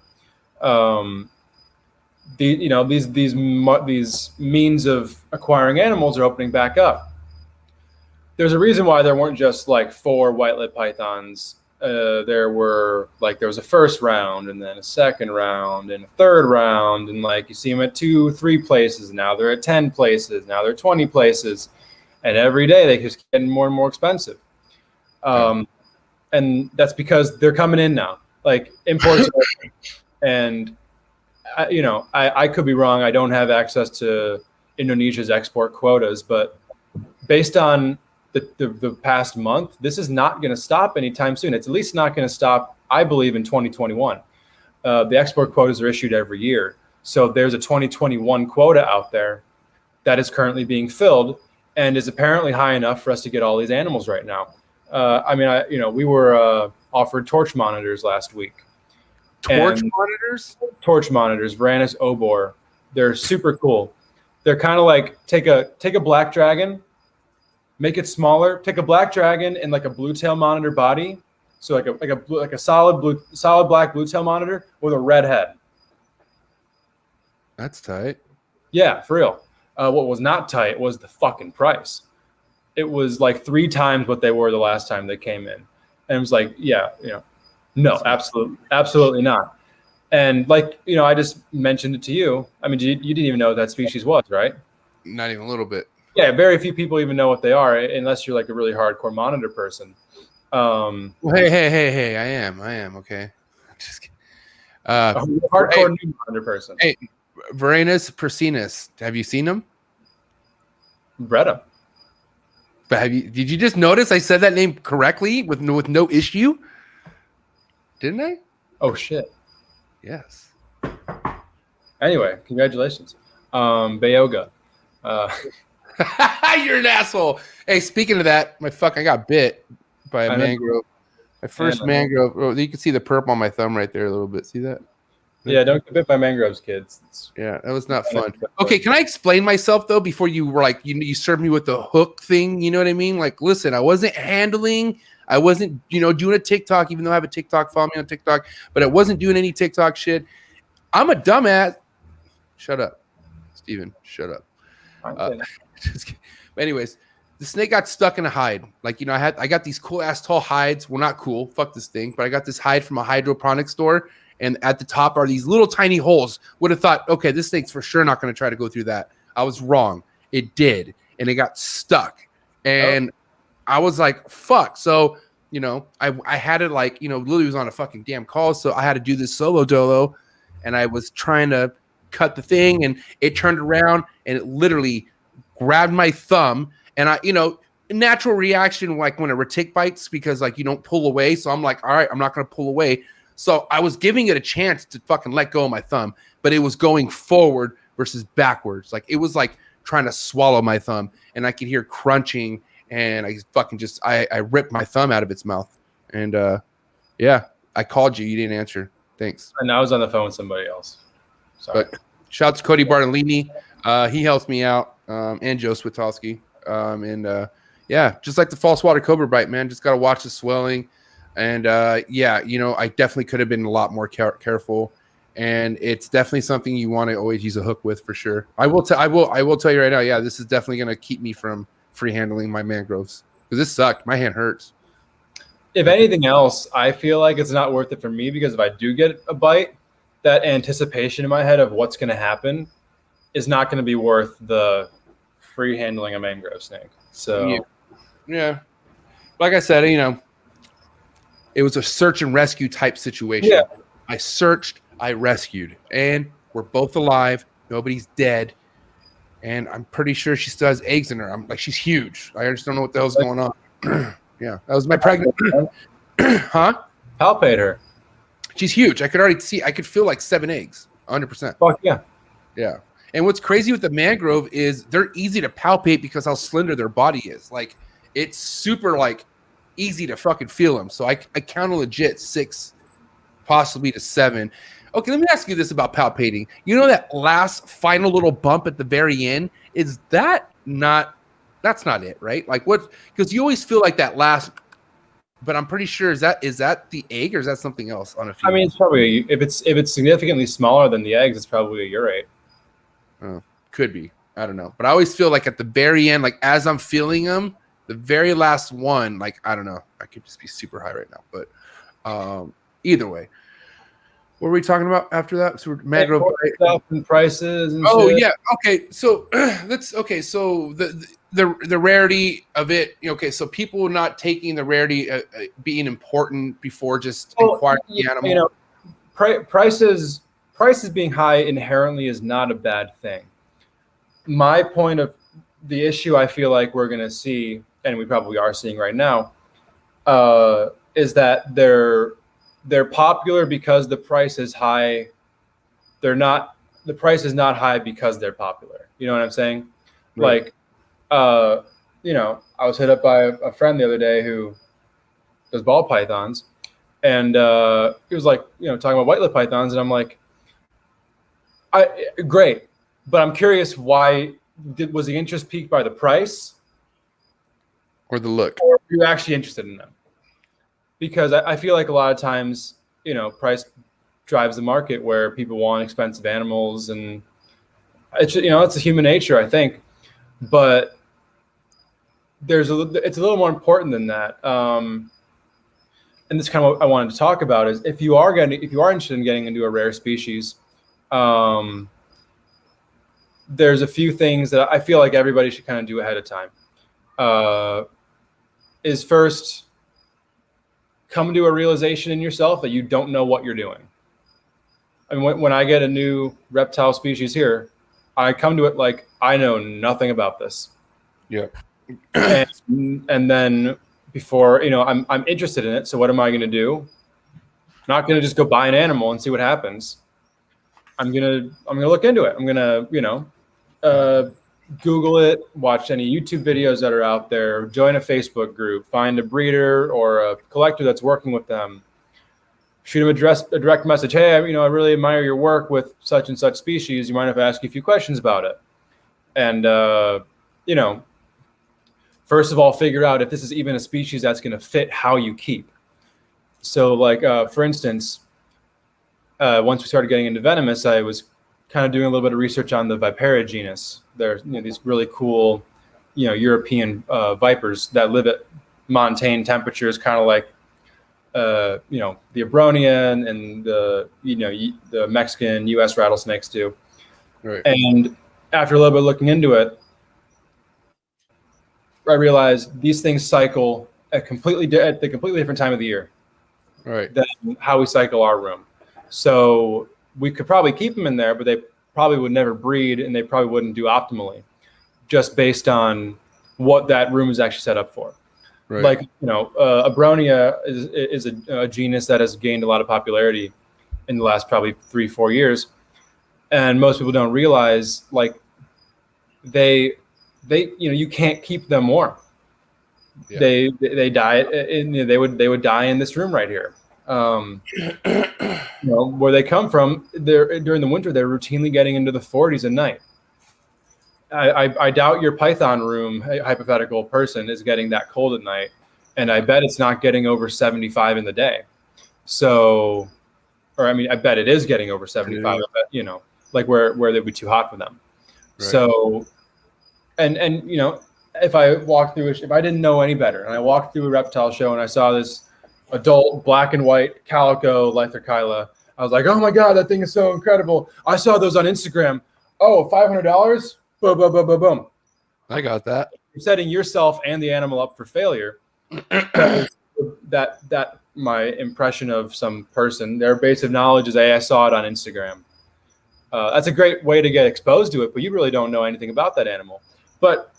these means of acquiring animals are opening back up. There's a reason why there weren't just like 4 white-lipped pythons. There was a first round, and then a second round, and a third round, and like you see them at 2, 3 places. Now they're at 10 places. Now they're 20 places, and every day they just get more and more expensive. And that's because they're coming in now. Like imports, and I could be wrong. I don't have access to Indonesia's export quotas, but based on the past month, this is not going to stop anytime soon. It's at least not going to stop, I believe, in 2021. The export quotas are issued every year. So there's a 2021 quota out there that is currently being filled and is apparently high enough for us to get all these animals right now. We were offered torch monitors last week. Torch monitors? Torch monitors, Varanus obor. They're super cool. They're kind of like take a black dragon, make it smaller. Take a black dragon and like a blue tail monitor body, so like a solid black blue tail monitor with a red head. That's tight. Yeah, for real. What was not tight was the fucking price. It was like 3 times what they were the last time they came in, and it was like, no, absolutely not. And like I just mentioned it to you. I mean, you didn't even know what that species was, right? Not even a little bit. Yeah, very few people even know what they are, unless you're like a really hardcore monitor person. Well, hey, I am okay. Just kidding. Hardcore new monitor person. Hey, Varanus persinus. Have you seen him? Read him. But did you just notice I said that name correctly with no issue? Didn't I? Oh shit. Yes. Anyway, congratulations. Bayoga. You're an asshole. Hey, speaking of that, I got bit by a mangrove. My first mangrove. Oh, you can see the purple on my thumb right there a little bit. See that? Yeah, don't get bit by mangroves, kids. Yeah, that was not fun. Okay, can I explain myself though before you were like you served me with the hook thing? You know what I mean? Like, listen, I wasn't doing a TikTok, even though I have a TikTok. Follow me on TikTok, but I wasn't doing any TikTok shit. I'm a dumbass. Shut up, Steven. Shut up. Anyways, the snake got stuck in a hide. Like, I got these cool ass tall hides. Well, not cool. Fuck this thing. But I got this hide from a hydroponic store. And at the top are these little tiny holes. Would have thought, okay, this snake's for sure not going to try to go through that. I was wrong. It did. And it got stuck. And I was like, fuck. So, I had it like, Lily was on a fucking damn call. So I had to do this solo dolo. And I was trying to cut the thing. And it turned around and it literally grabbed my thumb. And I, natural reaction, like when a retic bites, because like you don't pull away. So I'm like, all right, I'm not going to pull away. So I was giving it a chance to fucking let go of my thumb, but it was going forward versus backwards. Like it was like trying to swallow my thumb, and I could hear crunching, and I fucking I ripped my thumb out of its mouth. And yeah, I called you. You didn't answer. Thanks. And I was on the phone with somebody else. Sorry. But shout out to Cody Bartolini. He helps me out, and Joe Switowski. Yeah, just like the false water cobra bite, man. Just got to watch the swelling. And I definitely could have been a lot more careful. And it's definitely something you want to always use a hook with for sure. I will tell you right now. Yeah, this is definitely going to keep me from free handling my mangroves because this sucked. My hand hurts. If anything else, I feel like it's not worth it for me because if I do get a bite, that anticipation in my head of what's going to happen is not going to be worth the free handling a mangrove snake. So yeah. Like I said, it was a search and rescue type situation. Yeah. I searched, I rescued, and we're both alive. Nobody's dead. And I'm pretty sure she still has eggs in her. I'm like, she's huge. I just don't know what the hell's going on. Yeah, that was my pregnant. Huh? Palpate her. She's huge. I could feel like 7 eggs, 100%. Fuck yeah. Yeah. And what's crazy with the mangrove is they're easy to palpate because how slender their body is. Like, it's super, like, easy to fucking feel them. So I count a legit 6, possibly to 7. Okay, let me ask you this about palpating. You know that last final little bump at the very end? That's not it, right? Like what? Because you always feel like that last, but I'm pretty sure is that the egg or is that something else on a female? I mean, it's probably if it's significantly smaller than the eggs, it's probably a urate. Oh, could be. I don't know. But I always feel like at the very end, like as I'm feeling them, the very last one, like, I don't know. I could just be super high right now. But either way. What were we talking about after that? So mangrove stuff and prices and shit. Yeah. Okay. So So the rarity of it. Okay. So people not taking the rarity being important before just acquiring the animal. Prices being high inherently is not a bad thing. My point of the issue I feel like we're going to see, and we probably are seeing right now, is that they're popular because the price is high. The price is not high because they're popular. You know what I'm saying? Right. Like, I was hit up by a friend the other day who does ball pythons, and he was like, talking about white lip pythons, and I'm like, great, but I'm curious why was the interest piqued by the price or the look, or are you actually interested in them? Because I feel like a lot of times, price drives the market where people want expensive animals, and it's a human nature, I think. But it's a little more important than that. And this is kind of what I wanted to talk about is if you are interested in getting into a rare species, there's a few things that I feel like everybody should kind of do ahead of time. Is first, come to a realization in yourself that you don't know what you're doing. I mean, when I get a new reptile species here, I come to it like I know nothing about this. Yeah. And then before, I'm interested in it. So what am I going to do? I'm not going to just go buy an animal and see what happens. I'm going to look into it. I'm going to, Google it, watch any YouTube videos that are out there, join a Facebook group, find a breeder or a collector that's working with them, shoot him a direct message. Hey, I really admire your work with such and such species. You mind if I ask you a few questions about it? And, first of all, figure out if this is even a species that's going to fit how you keep. So like, for instance, once we started getting into venomous, I was kind of doing a little bit of research on the Vipera genus. There's these really cool, European vipers that live at montane temperatures, kind of like, the Abronia and the Mexican U.S. rattlesnakes do. Right. And after a little bit of looking into it, I realized these things cycle at the completely different time of the year. Right. Than how we cycle our room. So we could probably keep them in there, but they probably would never breed, and they probably wouldn't do optimally, just based on what that room is actually set up for. Right. Like, Abronia is a genus that has gained a lot of popularity in the last probably 3-4 years. And most people don't realize, like, they you can't keep them warm. Yeah. They die, they would die in this room right here. Where they come from, during the winter, they're routinely getting into the 40s at night. I doubt your Python room, hypothetical person, is getting that cold at night, and I bet it's not getting over 75 in the day. So, I bet it is getting over 75. I bet, like where they'd be too hot for them. Right. So, and if I didn't know any better, and I walked through a reptile show and I saw this adult black and white calico Lythrochila, I was like, oh my God, that thing is so incredible. I saw those on Instagram. Oh, $500. Boom, boom, boom, boom, boom. I got that. You're setting yourself and the animal up for failure. that my impression of some person, their base of knowledge is, hey, I saw it on Instagram. That's a great way to get exposed to it, but you really don't know anything about that animal. But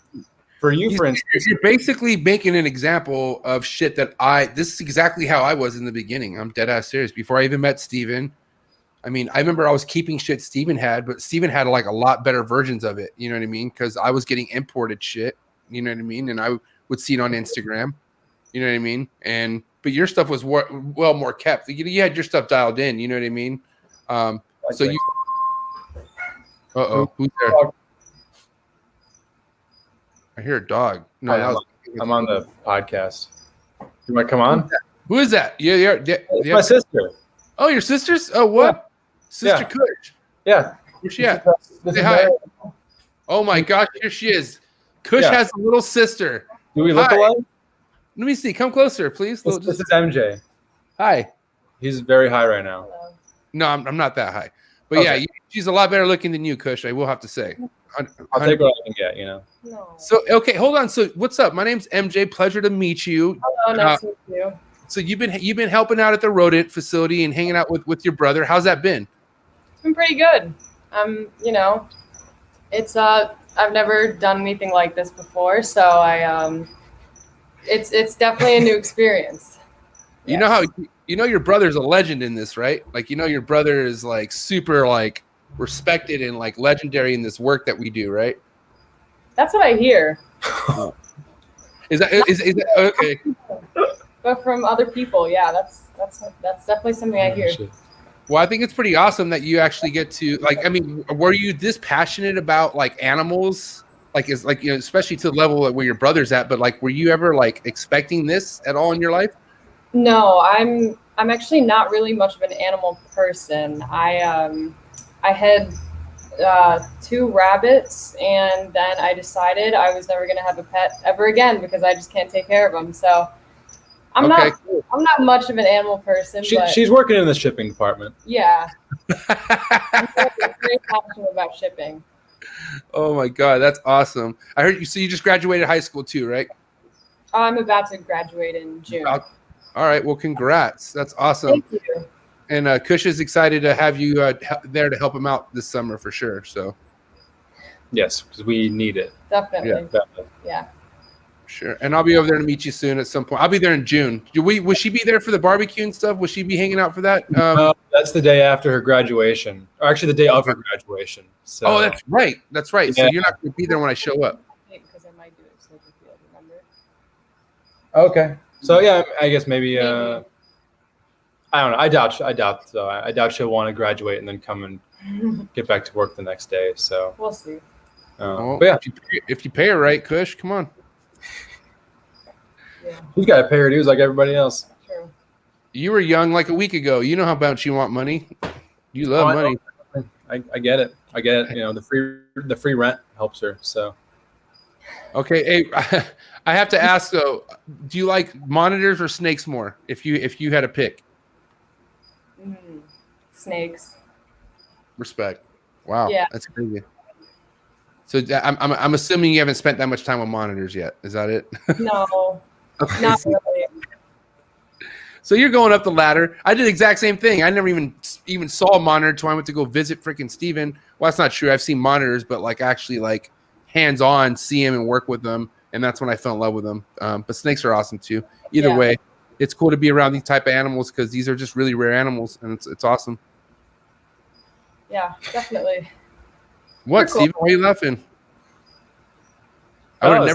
for you, for instance, you're basically making an example of shit that this is exactly how I was in the beginning. I'm dead ass serious. Before I even met Steven, I remember I was keeping shit Steven had, but Steven had like a lot better versions of it. You know what I mean? Because I was getting imported shit. You know what I mean? And I would see it on Instagram. You know what I mean? But your stuff was well more kept. You had your stuff dialed in. You know what I mean? So you. Who's there? I hear a dog. No, I'm on the podcast. You might come on. Who is that? Yeah. It's my sister. Oh, your sister's? Oh, what? Yeah. Sister Kush. Yeah. Where's she at? Say hi. Oh my gosh, here she is. Kush has a little sister. Do we look alike? Let me see. Come closer, please. This is MJ. Hi. He's very high right now. No, I'm not that high. But okay. She's a lot better looking than you, Kush. I will have to say. I'll take what I can get, No. So, okay, hold on. So, what's up? My name's MJ. Pleasure to meet you. Hello, nice to meet you. So, you've been helping out at the rodent facility and hanging out with your brother. How's that been? It's been pretty good. It's I've never done anything like this before, so it's definitely a new experience. You know how your brother's a legend in this, right? Like, your brother is like super like respected and like legendary in this work that we do, right? That's what I hear. Is that okay? But from other people, yeah, that's definitely something I hear. Well, I think it's pretty awesome that you actually get to were you this passionate about like animals? Like especially to the level where your brother's at, but like were you ever like expecting this at all in your life? No, I'm actually not really much of an animal person. I had 2 rabbits, and then I decided I was never going to have a pet ever again because I just can't take care of them. So I'm not much of an animal person. She's working in the shipping department. Yeah. I'm very passionate about shipping. Oh my God, that's awesome. I heard you. So you just graduated high school too, right? I'm about to graduate in June. All right. Well, congrats. That's awesome. Thank you. And Kush is excited to have you there to help him out this summer for sure. So. Yes, because we need it. Definitely. Yeah. Sure. And I'll be over there to meet you soon at some point. I'll be there in June. Will she be there for the barbecue and stuff? Will she be hanging out for that? That's the day after her graduation, or actually the day of her graduation. So. Oh, that's right. That's right. Yeah. So you're not going to be there when I show up. Because I might do it so field, remember? Okay. So yeah, I guess maybe. I don't know. I doubt she'll want to graduate and then come and get back to work the next day. So We'll see. Well, but yeah, if you pay her right, Kush, come on. Yeah, she's got to pay her dues like everybody else. true. You were young like a week ago. You know how much you want money. You love I money. know. I get it. You know, the free rent helps her. So Okay, hey, I have to ask though. Do you like monitors or snakes more? If you had to pick. Snakes. Respect. Wow, Yeah. that's crazy. So I'm assuming you haven't spent that much time on monitors yet. Is that it? No, Okay. not really. So you're going up the ladder. I did the exact same thing. I never even saw a monitor until I went to go visit freaking Steven. Well, that's not true. I've seen monitors, but like actually like hands-on, see him and work with them. And that's when I fell in love with them. But snakes are awesome too. Either way, it's cool to be around these type of animals because these are just really rare animals, and it's awesome. Yeah, definitely. What, Cool. Steven? Why are you laughing? I would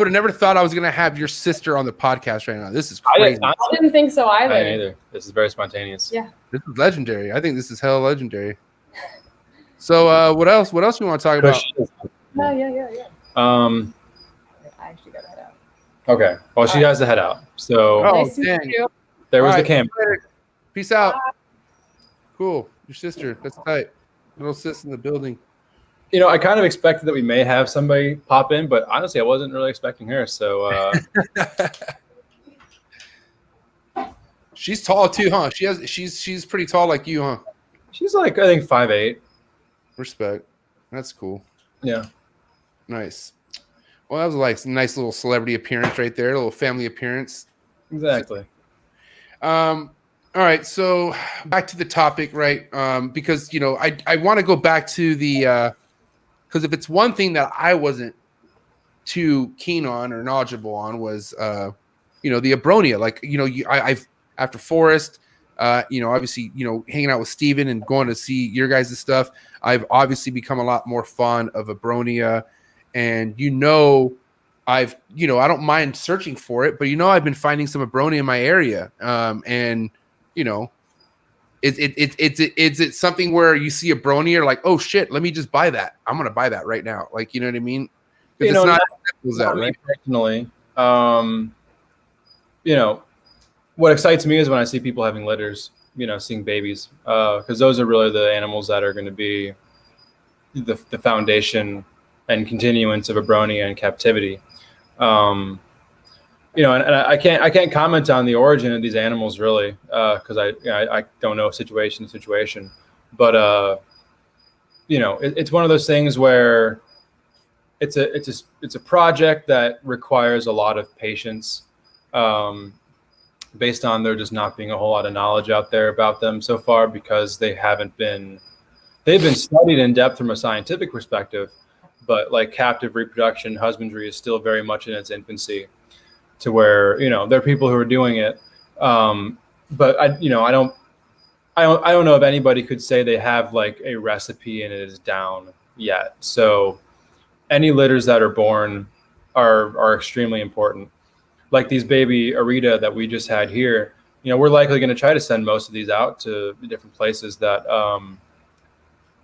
have never thought I was gonna have your sister on the podcast right now. This is crazy. I didn't think so I either. didn't either. This is very spontaneous. Yeah. This is legendary. I think this is hella legendary. So what else? What else you want to talk about? Yeah. I actually gotta head out. Okay. Well, she has to head out. So Oh, Nice to meet dang. you. there was All the right, camp. peace out. Cool. Your sister. That's tight. Little sis in the building. You know, I kind of expected that we may have somebody pop in, but honestly, I wasn't really expecting her. So She's tall too, huh? She's pretty tall like you, huh? she's like, I think 5'8". Respect. That's cool. Yeah. Nice. Well, that was like a nice little celebrity appearance right there, a little family appearance. Exactly. All right, so back to the topic, right? Because I want to go back to the because if it's one thing that I wasn't too keen on or knowledgeable on was the Abronia. Like I've after Forrest, obviously hanging out with Steven and going to see your guys' stuff, I've obviously become a lot more fond of Abronia, and I don't mind searching for it, but I've been finding some Abronia in my area, and is it something where you see a brony or like, oh shit, let me just buy that. I'm gonna buy that right now. Like, you know what I mean? Because it's not as simple as that, right? Personally, what excites me is when I see people having litters, seeing babies, because those are really the animals that are going to be the foundation and continuance of Abronia in captivity. And I can't comment on the origin of these animals really, because I don't know situation to situation, but it's one of those things where it's a project that requires a lot of patience, based on there just not being a whole lot of knowledge out there about them so far, because they've been studied in depth from a scientific perspective, but like captive reproduction, husbandry is still very much in its infancy, to where there are people who are doing it, but I don't know if anybody could say they have like a recipe and it is down yet. So any litters that are born are extremely important. Like these baby Arita that we just had here, we're likely going to try to send most of these out to different places that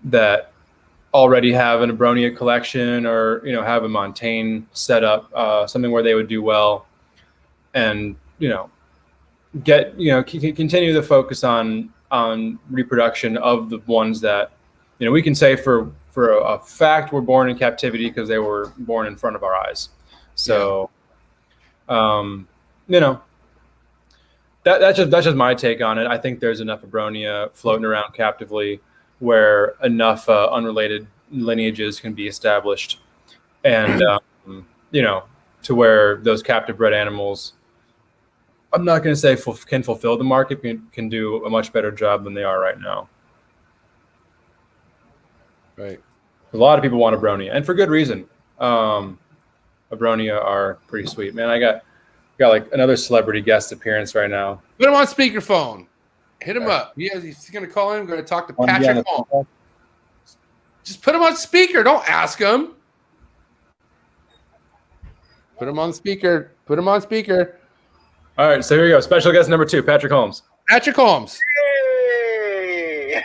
that already have an Abronia collection, or have a Montaigne set up, something where they would do well, and continue the focus on reproduction of the ones that we can say for a fact were born in captivity because they were born in front of our eyes. So that's just my take on it. I think there's enough Abronia floating around captively where enough unrelated lineages can be established, and to where those captive bred animals, I'm not going to say can fulfill the market, can do a much better job than they are right now. Right. A lot of people want Abronia, and for good reason. Abronia are pretty sweet, man. I got like another celebrity guest appearance right now. Put him on speakerphone. Hit him up. He's going to call in. Going to talk to Patrick Holmes. Just put him on speaker. Don't ask him. Put him on speaker. Put him on speaker. All right, so here we go. Special guest number 2, Patrick Holmes. Patrick Holmes. Hey!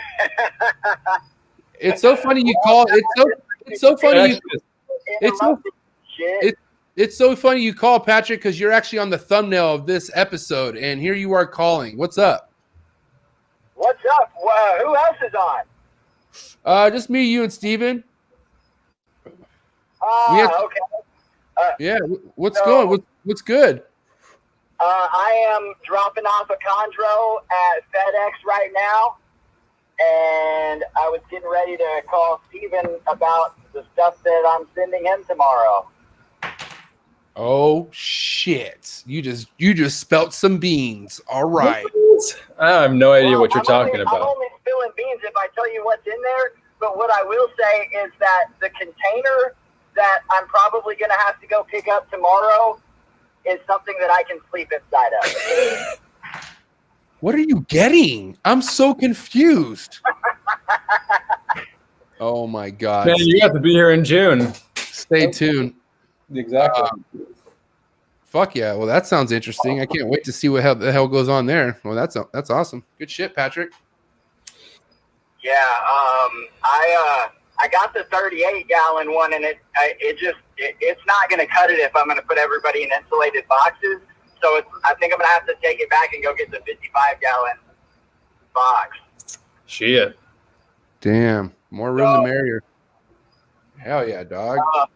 It's so funny you call. It's so funny. It's so funny you call, Patrick, because you're actually on the thumbnail of this episode, and here you are calling. What's up? What's up? Who else is on? Just me, you, and Steven. Okay. Yeah, what's going? What's good? I am dropping off a chondro at FedEx right now, and I was getting ready to call Steven about the stuff that I'm sending him tomorrow. Oh shit! You just spelt some beans. All right. I have no idea what you're talking about. I'm only spilling beans if I tell you what's in there. But what I will say is that the container that I'm probably going to have to go pick up tomorrow is something that I can sleep inside of. What are you getting? I'm so confused. Oh my god! Man, you have to be here in June. Stay tuned. Exactly. Fuck yeah! Well, that sounds interesting. I can't wait to see what the hell goes on there. Well, that's awesome. Good shit, Patrick. Yeah, I got the 38-gallon one, and it's not going to cut it if I'm going to put everybody in insulated boxes. So I think I'm going to have to take it back and go get the 55-gallon box. Shit. Damn, more room the merrier. Hell yeah, dog. So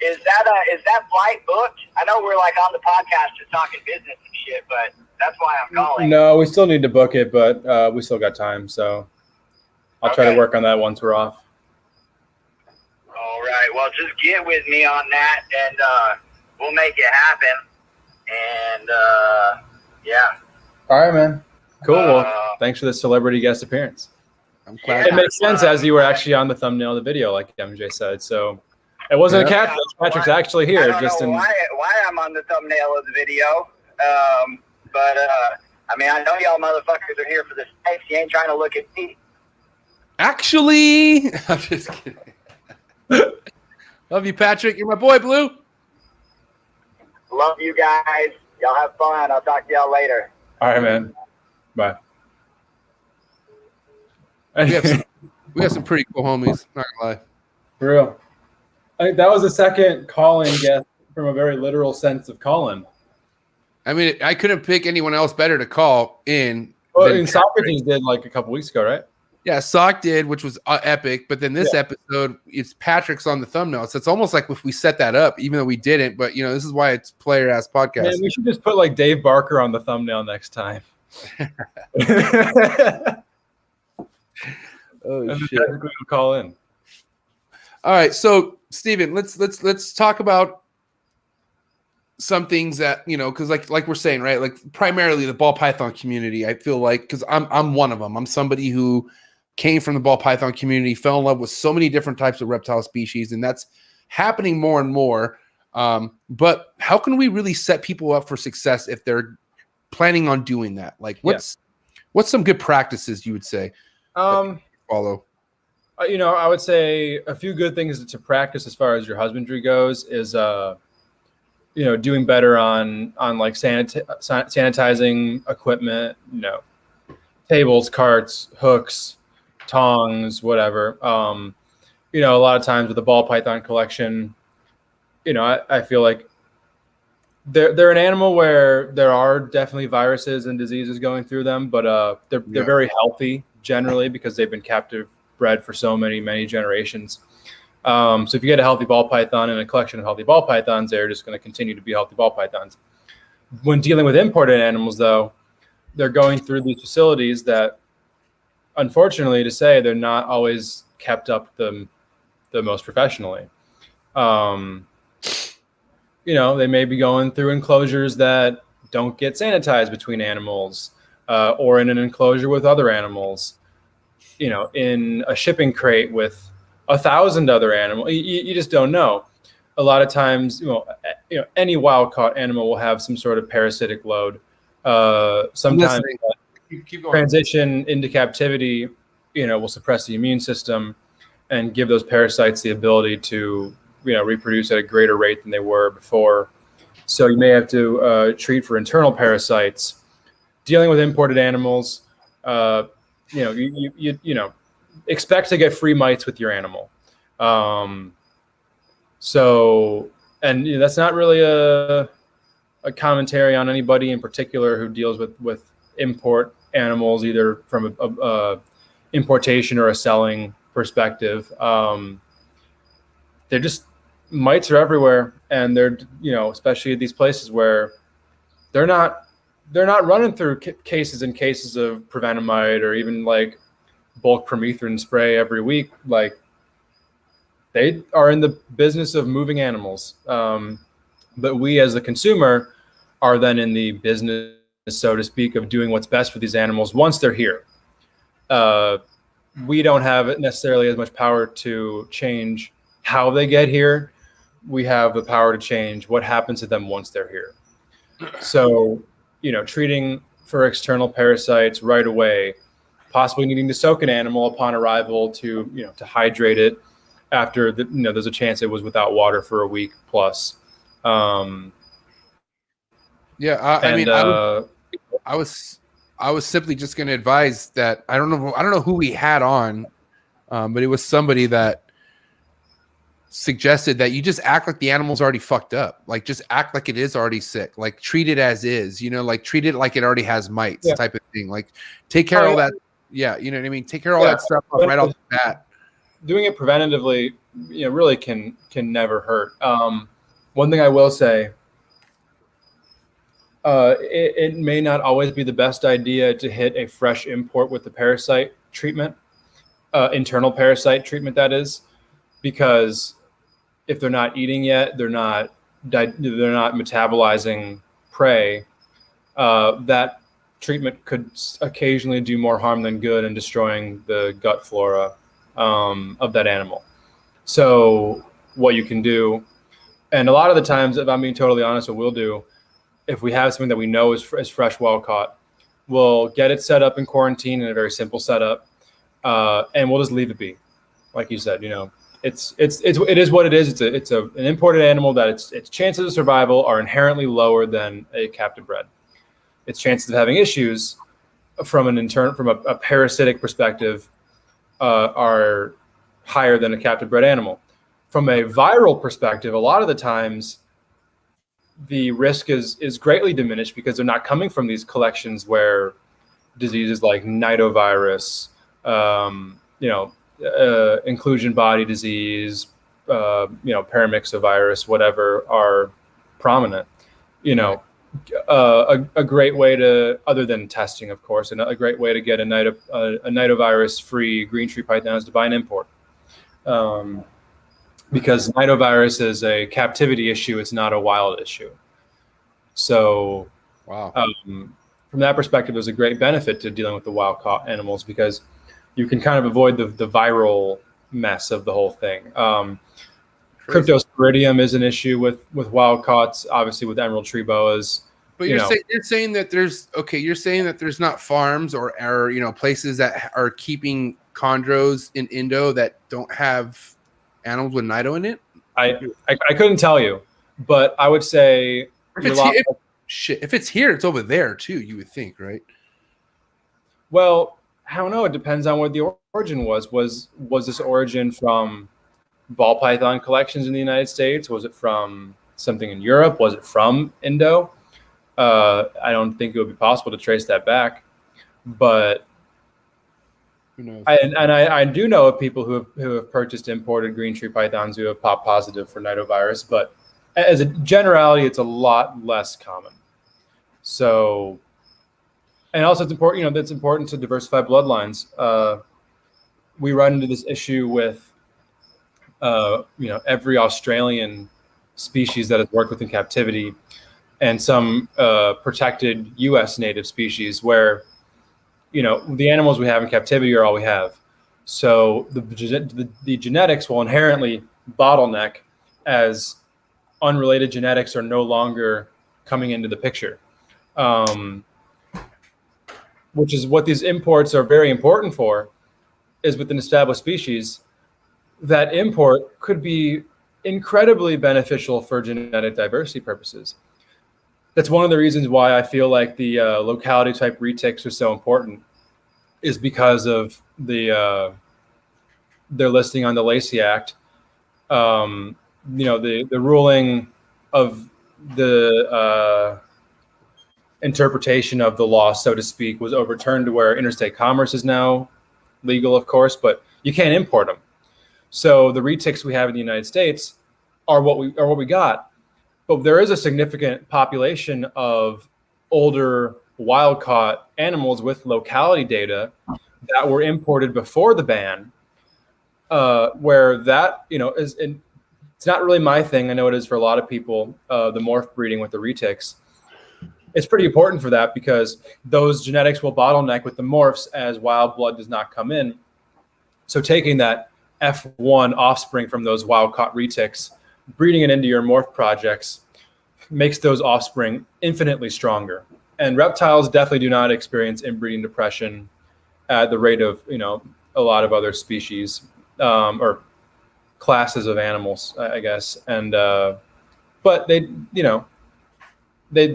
is that flight booked? I know we're like on the podcast just talking business and shit, but that's why I'm calling. No, we still need to book it, but we still got time, so I'll try to work on that once we're off. All right. Well, just get with me on that, and we'll make it happen. And yeah. All right, man. Cool. Well, thanks for the celebrity guest appearance. I'm glad. It makes sense as you were actually on the thumbnail of the video, like MJ said. So it wasn't a catfish. Patrick's actually here. I don't know why I'm on the thumbnail of the video. But I mean, I know y'all motherfuckers are here for the snakes. You ain't trying to look at me. Actually, I'm just kidding. Love you, Patrick. You're my boy, Blue. Love you guys. Y'all have fun. I'll talk to y'all later. All right, man. Bye. We have some pretty cool homies. Not gonna lie. For real. I think that was the second call-in guest from a very literal sense of call-in. I mean, I couldn't pick anyone else better to call in. Well, and Socrates did like a couple weeks ago, right? Yeah, Sock did, which was epic. But then this episode, it's Patrick's on the thumbnail. So it's almost like if we set that up, even though we didn't. But, this is why it's Player-Ass Podcast. Man, we should just put like Dave Barker on the thumbnail next time. Oh, and shit. We'll call in. All right, so Steven, let's talk about some things that because like we're saying, right, like primarily the ball python community. I feel like because I'm one of them. I'm somebody who came from the ball python community, fell in love with so many different types of reptile species, and that's happening more and more. But how can we really set people up for success if they're planning on doing that? Like, what's some good practices you would say follow? I would say a few good things to practice as far as your husbandry goes is, doing better on like sanitizing equipment, tables, carts, hooks, tongs, whatever. A lot of times with the ball python collection, I feel like they're an animal where there are definitely viruses and diseases going through them, but they're very healthy generally because they've been captive bred for so many generations. So if you get a healthy ball python and a collection of healthy ball pythons, they're just going to continue to be healthy ball pythons. When dealing with imported animals, though, they're going through these facilities that, unfortunately to say, they're not always kept up the most professionally. They may be going through enclosures that don't get sanitized between animals, or in an enclosure with other animals, in a shipping crate with 1,000 other animals. You just don't know. A lot of times, any wild caught animal will have some sort of parasitic load. Sometimes keep going. Transition into captivity, will suppress the immune system and give those parasites the ability to, reproduce at a greater rate than they were before. So you may have to treat for internal parasites dealing with imported animals, you expect to get free mites with your animal. That's not really a commentary on anybody in particular who deals with import animals, either from a importation or a selling perspective. They're just, mites are everywhere, and they're, especially at these places where they're not running through cases and cases of prevenamide or even like bulk permethrin spray every week. Like, they are in the business of moving animals. But we as the consumer are then in the business, so to speak, of doing what's best for these animals once they're here. We don't have necessarily as much power to change how they get here. We have the power to change what happens to them once they're here. So, treating for external parasites right away, possibly needing to soak an animal upon arrival to hydrate it after there's a chance it was without water for a week plus. I was simply just going to advise that I don't know who we had on, but it was somebody that suggested that you just act like the animal's already fucked up. Like, just act like it is already sick. Like, treat it as is, like treat it like it already has mites, type of thing. Like, take care of all that. Yeah. You know what I mean? Take care of all that stuff right off the bat. Doing it preventatively, really can never hurt. One thing I will say, it may not always be the best idea to hit a fresh import with the parasite treatment, internal parasite treatment, that is, because if they're not eating yet, they're not metabolizing prey. That treatment could occasionally do more harm than good in destroying the gut flora of that animal. So what you can do, and a lot of the times, if I'm being totally honest, what we'll do, if we have something that we know is fresh, well caught, we'll get it set up in quarantine in a very simple setup, and we'll just leave it be. Like you said, it is what it is. It's an imported animal that its chances of survival are inherently lower than a captive bred. Its chances of having issues from a parasitic perspective are higher than a captive bred animal. From a viral perspective, a lot of the times the risk is greatly diminished because they're not coming from these collections where diseases like nidovirus, inclusion body disease, paramyxovirus, whatever, are prominent. A great way to, other than testing, of course, and a great way to get a nidovirus-free green tree python is to buy an import. Because nidovirus is a captivity issue, it's not a wild issue. So, wow. From that perspective, there's a great benefit to dealing with the wild-caught animals because you can kind of avoid the viral mess of the whole thing. Cryptosporidium is an issue with wild-caughts, obviously with emerald tree boas. But you're saying that there's not farms or places that are keeping chondros in Indo that don't have animals with nido in it? I couldn't tell you, but I would say if it's here, it's over there too, you would think, right? Well, I don't know. It depends on what the origin was. Was this origin from ball python collections in the United States? Was it from something in Europe? Was it from Indo? I don't think it would be possible to trace that back, but who knows? I do know of people who have purchased imported green tree pythons who have popped positive for nidovirus, but as a generality, it's a lot less common. So, and also it's important, that's important to diversify bloodlines. We run into this issue with, every Australian species that has worked with in captivity and some protected U.S. native species where, the animals we have in captivity are all we have. So the genetics will inherently bottleneck as unrelated genetics are no longer coming into the picture, which is what these imports are very important for, is with an established species, that import could be incredibly beneficial for genetic diversity purposes. that's one of the reasons why I feel like the locality type reticks are so important, is because of their listing on the Lacey Act. The ruling of the interpretation of the law, so to speak, was overturned to where interstate commerce is now legal, of course, but you can't import them. So the reticks we have in the United States are what we got. But there is a significant population of older wild caught animals with locality data that were imported before the ban, where that, is, and it's not really my thing. I know it is for a lot of people, the morph breeding with the reticks. It's pretty important for that because those genetics will bottleneck with the morphs as wild blood does not come in. So taking that F1 offspring from those wild caught reticks, breeding it into your morph projects makes those offspring infinitely stronger. And reptiles definitely do not experience inbreeding depression at the rate of, a lot of other species or classes of animals, I guess. And, but they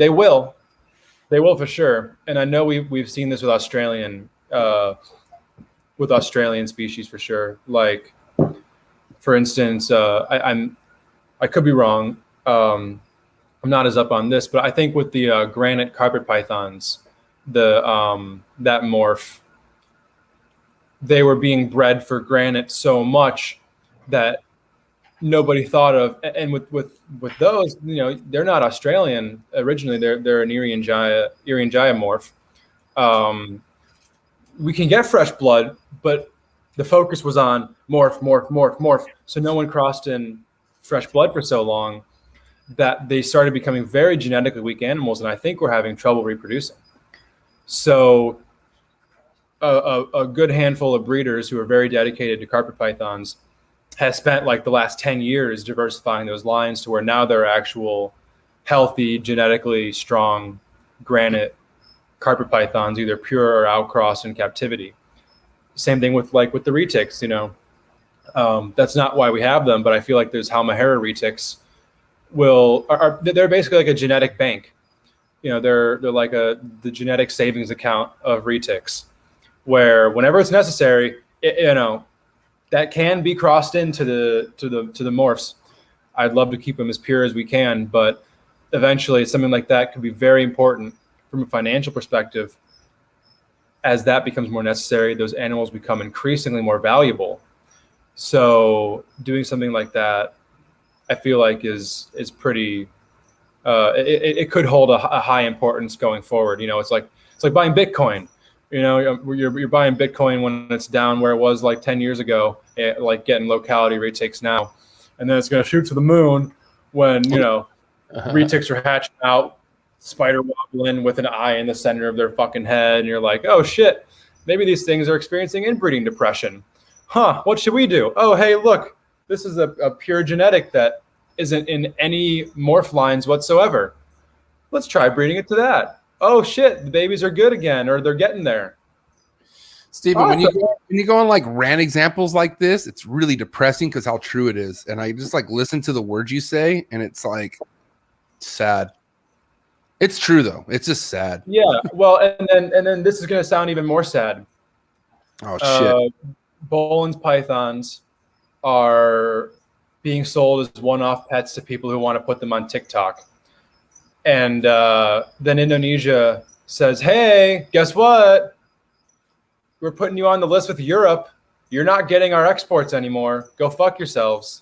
will. They will for sure, and I know we've seen this with Australian species for sure. Like, for instance, I could be wrong. I'm not as up on this, but I think with the granite carpet pythons, that morph, they were being bred for granite so much that nobody thought of, and with those, they're not Australian originally. They're an Irian morph. We can get fresh blood, but the focus was on morph. So no one crossed in fresh blood for so long that they started becoming very genetically weak animals, and I think we're having trouble reproducing. So a good handful of breeders who are very dedicated to carpet pythons has spent like the last 10 years diversifying those lines to where now they're actual healthy, genetically strong granite carpet pythons, either pure or outcrossed in captivity. Same thing with the reticks, that's not why we have them, but I feel like there's Halmahera reticks they're basically like a genetic bank. They're like the genetic savings account of reticks, where whenever it's necessary, that can be crossed into the morphs. I'd love to keep them as pure as we can, but eventually something like that could be very important from a financial perspective. As that becomes more necessary, those animals become increasingly more valuable. So doing something like that, I feel like is pretty. It could hold a high importance going forward. It's like buying Bitcoin. You're buying Bitcoin when it's down where it was like 10 years ago, like getting locality reticks now. And then it's going to shoot to the moon when, reticks are hatching out, spider wobbling with an eye in the center of their fucking head. And you're like, oh shit, maybe these things are experiencing inbreeding depression. Huh, what should we do? Oh, hey, look, this is a pure genetic that isn't in any morph lines whatsoever. Let's try breeding it to that. Oh shit, the babies are good again, or they're getting there. Stephen, when you go on like rant examples like this, it's really depressing because how true it is. And I just like listen to the words you say, and it's like sad. It's true though. It's just sad. Yeah. Well, and then this is gonna sound even more sad. Oh shit. Bolin's pythons are being sold as one-off pets to people who want to put them on TikTok. And then Indonesia says, hey, guess what? We're putting you on the list with Europe. You're not getting our exports anymore. Go fuck yourselves.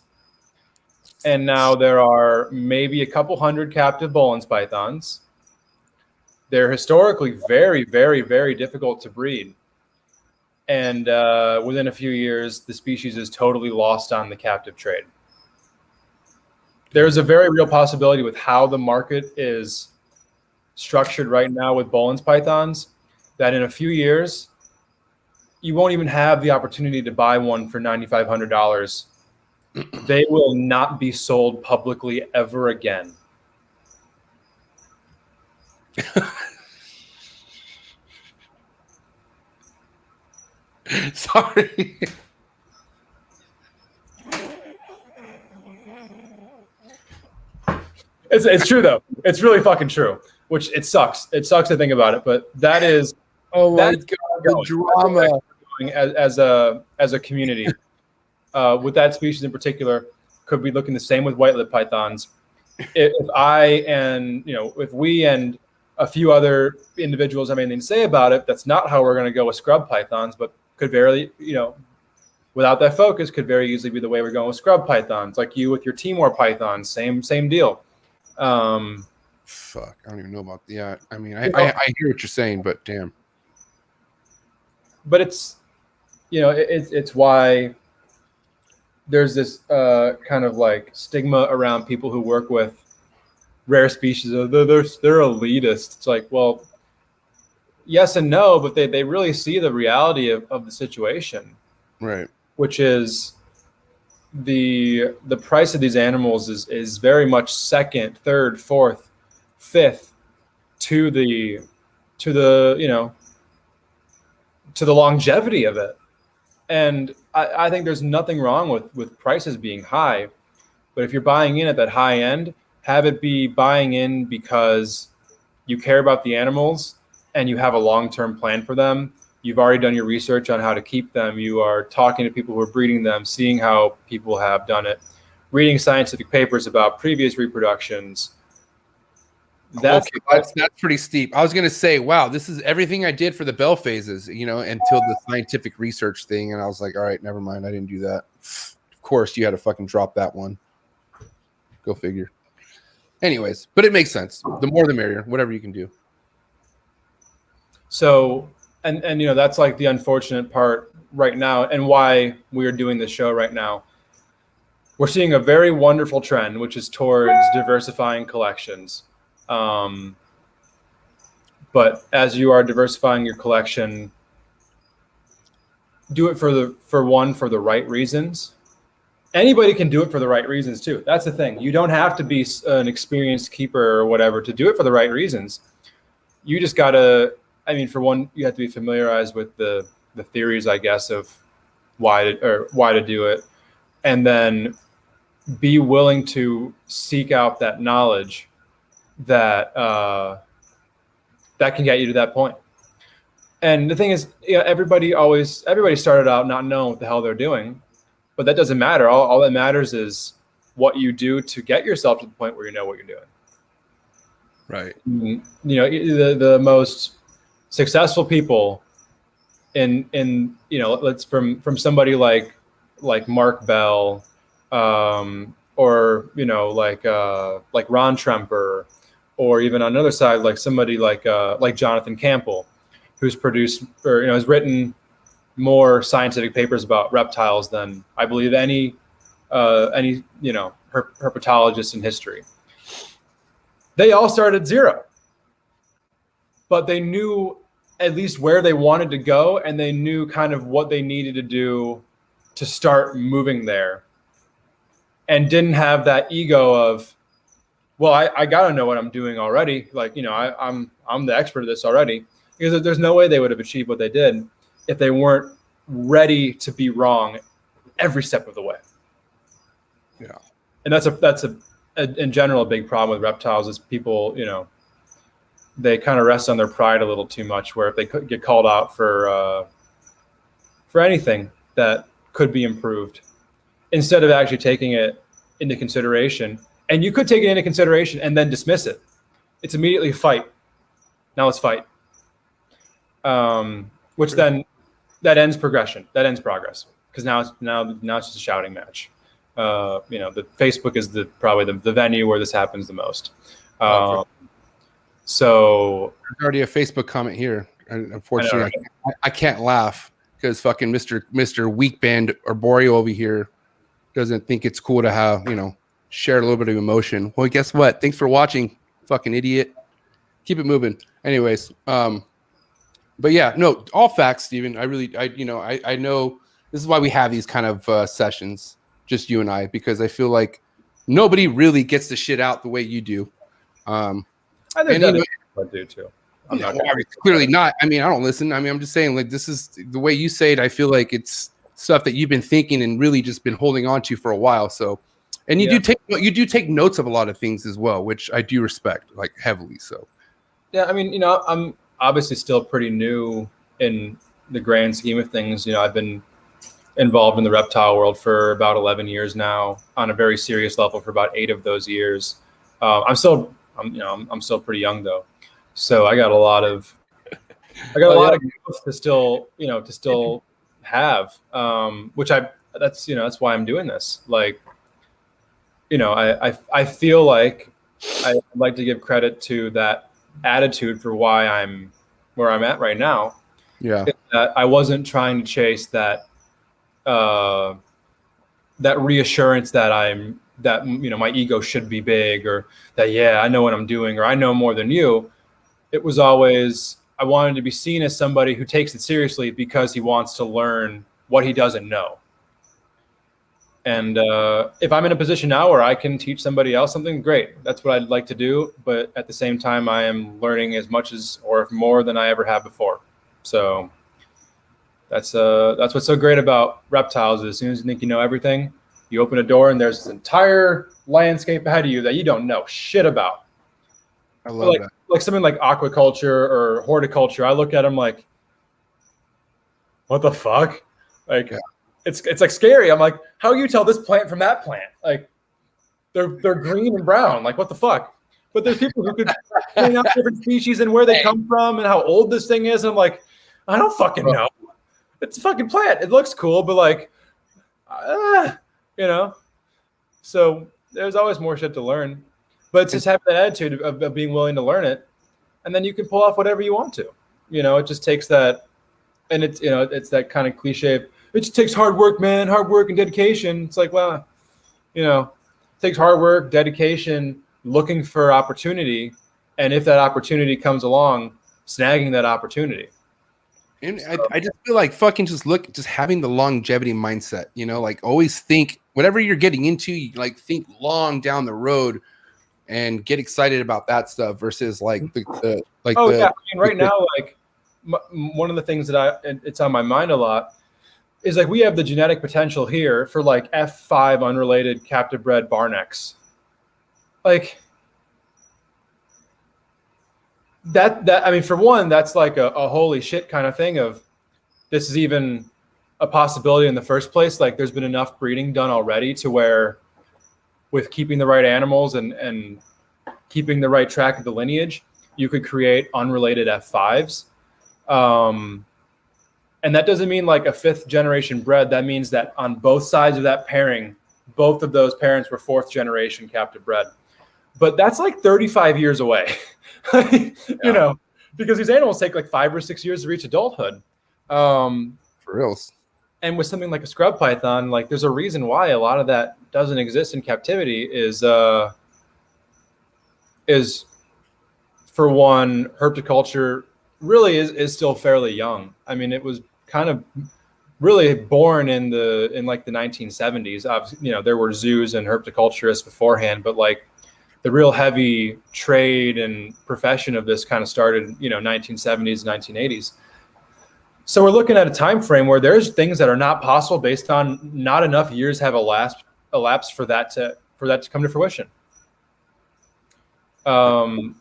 And now there are maybe a couple hundred captive Bolin's pythons. They're historically very, very, very difficult to breed. And within a few years, the species is totally lost on the captive trade. There's a very real possibility with how the market is structured right now with Bolin's pythons that in a few years, you won't even have the opportunity to buy one for $9,500. They will not be sold publicly ever again. Sorry. It's true though. It's really fucking true. Which it sucks. It sucks to think about it, but that is. Oh my God, the drama. As a community, with that species in particular, could be looking the same with white-lipped pythons. If we and a few other individuals have anything to say about it, that's not how we're going to go with scrub pythons, but could very, without that focus, could very easily be the way we're going with scrub pythons, like you with your Timor pythons, same deal. Fuck, I don't even know about the. I mean, I hear what you're saying, but damn. But it's, it's why there's this kind of like stigma around people who work with rare species. They're elitist. It's like, well, yes and no, but they really see the reality of the situation, right? Which is the price of these animals is very much second, third, fourth, fifth to the longevity of it. And I think there's nothing wrong with prices being high, but if you're buying in at that high end, have it be buying in because you care about the animals and you have a long-term plan for them. You've already done your research on how to keep them. You are talking to people who are breeding them, seeing how people have done it, reading scientific papers about previous reproductions. That's pretty steep. I was gonna say, wow, this is everything I did for the bell phases, until the scientific research thing, and I was like, all right, never mind, I didn't do that. Of course, you had to fucking drop that one. Go figure. Anyways, but it makes sense. The more, the merrier. Whatever you can do. So, and that's like the unfortunate part right now, and why we are doing this show right now. We're seeing a very wonderful trend, which is towards diversifying collections. But as you are diversifying your collection, do it for the right reasons. Anybody can do it for the right reasons too. That's the thing. You don't have to be an experienced keeper or whatever to do it for the right reasons. You just gotta, for one, you have to be familiarized with the theories, I guess, of why to do it, and then be willing to seek out that knowledge that can get you to that point. And the thing is, everybody started out not knowing what the hell they're doing, but that doesn't matter. All that matters is what you do to get yourself to the point where you know what you're doing. Right. The most successful people in let's from somebody like Mark Bell, or like Ron Tremper, or even on the other side, like somebody like Jonathan Campbell, who's produced or has written more scientific papers about reptiles than I believe any herpetologist in history. They all started zero, but they knew at least where they wanted to go, and they knew kind of what they needed to do to start moving there, and didn't have that ego of, well, I got to know what I'm doing already. Like, I'm the expert of this already, because there's no way they would have achieved what they did if they weren't ready to be wrong every step of the way. Yeah. And that's in general, a big problem with reptiles is people, they kind of rest on their pride a little too much, where if they could get called out for anything that could be improved, instead of actually taking it into consideration. And you could take it into consideration and then dismiss it. It's immediately fight. Now let's fight. Which then that ends progression. That ends progress, because now it's just a shouting match. The Facebook is probably the venue where this happens the most. So there's already a Facebook comment here. Unfortunately, I can't laugh because fucking Mr. Weak Band Arboreal over here doesn't think it's cool to have, share a little bit of emotion. Well, guess what? Thanks for watching, fucking idiot. Keep it moving. Anyways, but yeah, no, all facts, Steven. I know this is why we have these kind of sessions, just you and I, because I feel like nobody really gets the shit out the way you do. I think I do too. Clearly not. I don't listen. I'm just saying, like, this is the way you say it. I feel like it's stuff that you've been thinking and really just been holding on to for a while. So And you do take notes of a lot of things as well, which I do respect, like heavily. So, yeah, I mean, I'm obviously still pretty new in the grand scheme of things. I've been involved in the reptile world for about 11 years now, on a very serious level for about 8 of those years. I'm still pretty young though, so I got a lot of growth to still have, which that's why I'm doing this. Like, I feel like I'd like to give credit to that attitude for why I'm where I'm at right now. Yeah. That I wasn't trying to chase that reassurance that my ego should be big, or that, I know what I'm doing, or I know more than you. It was always, I wanted to be seen as somebody who takes it seriously because he wants to learn what he doesn't know. And if I'm in a position now where I can teach somebody else something, great. That's what I'd like to do. But at the same time, I am learning as much as, or more than I ever have before. So that's what's so great about reptiles. Is as soon as you think you know everything, you open a door and there's this entire landscape ahead of you that you don't know shit about. I love that. Like something like aquaculture or horticulture. I look at them like, what the fuck? Like, it's like scary. I'm like, how do you tell this plant from that plant? Like, they're green and brown. Like, what the fuck? But there's people who could point out different species and where they come from and how old this thing is. And I'm like, I don't fucking know. It's a fucking plant. It looks cool, but like, So there's always more shit to learn. But it's just having that attitude of being willing to learn it, and then you can pull off whatever you want to. It just takes that, and it's that kind of cliche of, it just takes hard work, man, hard work and dedication. It's like, well, it takes hard work, dedication, looking for opportunity, and if that opportunity comes along, snagging that opportunity. And I just feel like fucking just having the longevity mindset, like always think whatever you're getting into, you like think long down the road and get excited about that stuff versus like right now, like one of the things that it's on my mind a lot is like, we have the genetic potential here for like F5 unrelated captive bred barnecks. Like that, I mean, for one, that's like a holy shit kind of thing of, this is even a possibility in the first place. Like, there's been enough breeding done already to where, with keeping the right animals and keeping the right track of the lineage, you could create unrelated F5s. And that doesn't mean like a 5th generation bred. That means that on both sides of that pairing, both of those parents were 4th generation captive bred. But that's like 35 years away, because these animals take like 5 or 6 years to reach adulthood. For reals. And with something like a scrub python, like, there's a reason why a lot of that doesn't exist in captivity is for one, herpetoculture really is still fairly young. I mean, it was kind of really born in like the 1970s. Obviously, there were zoos and herpetoculturists beforehand, but like the real heavy trade and profession of this kind of started, 1970s, 1980s. So we're looking at a time frame where there's things that are not possible based on not enough years have elapsed for that to come to fruition. And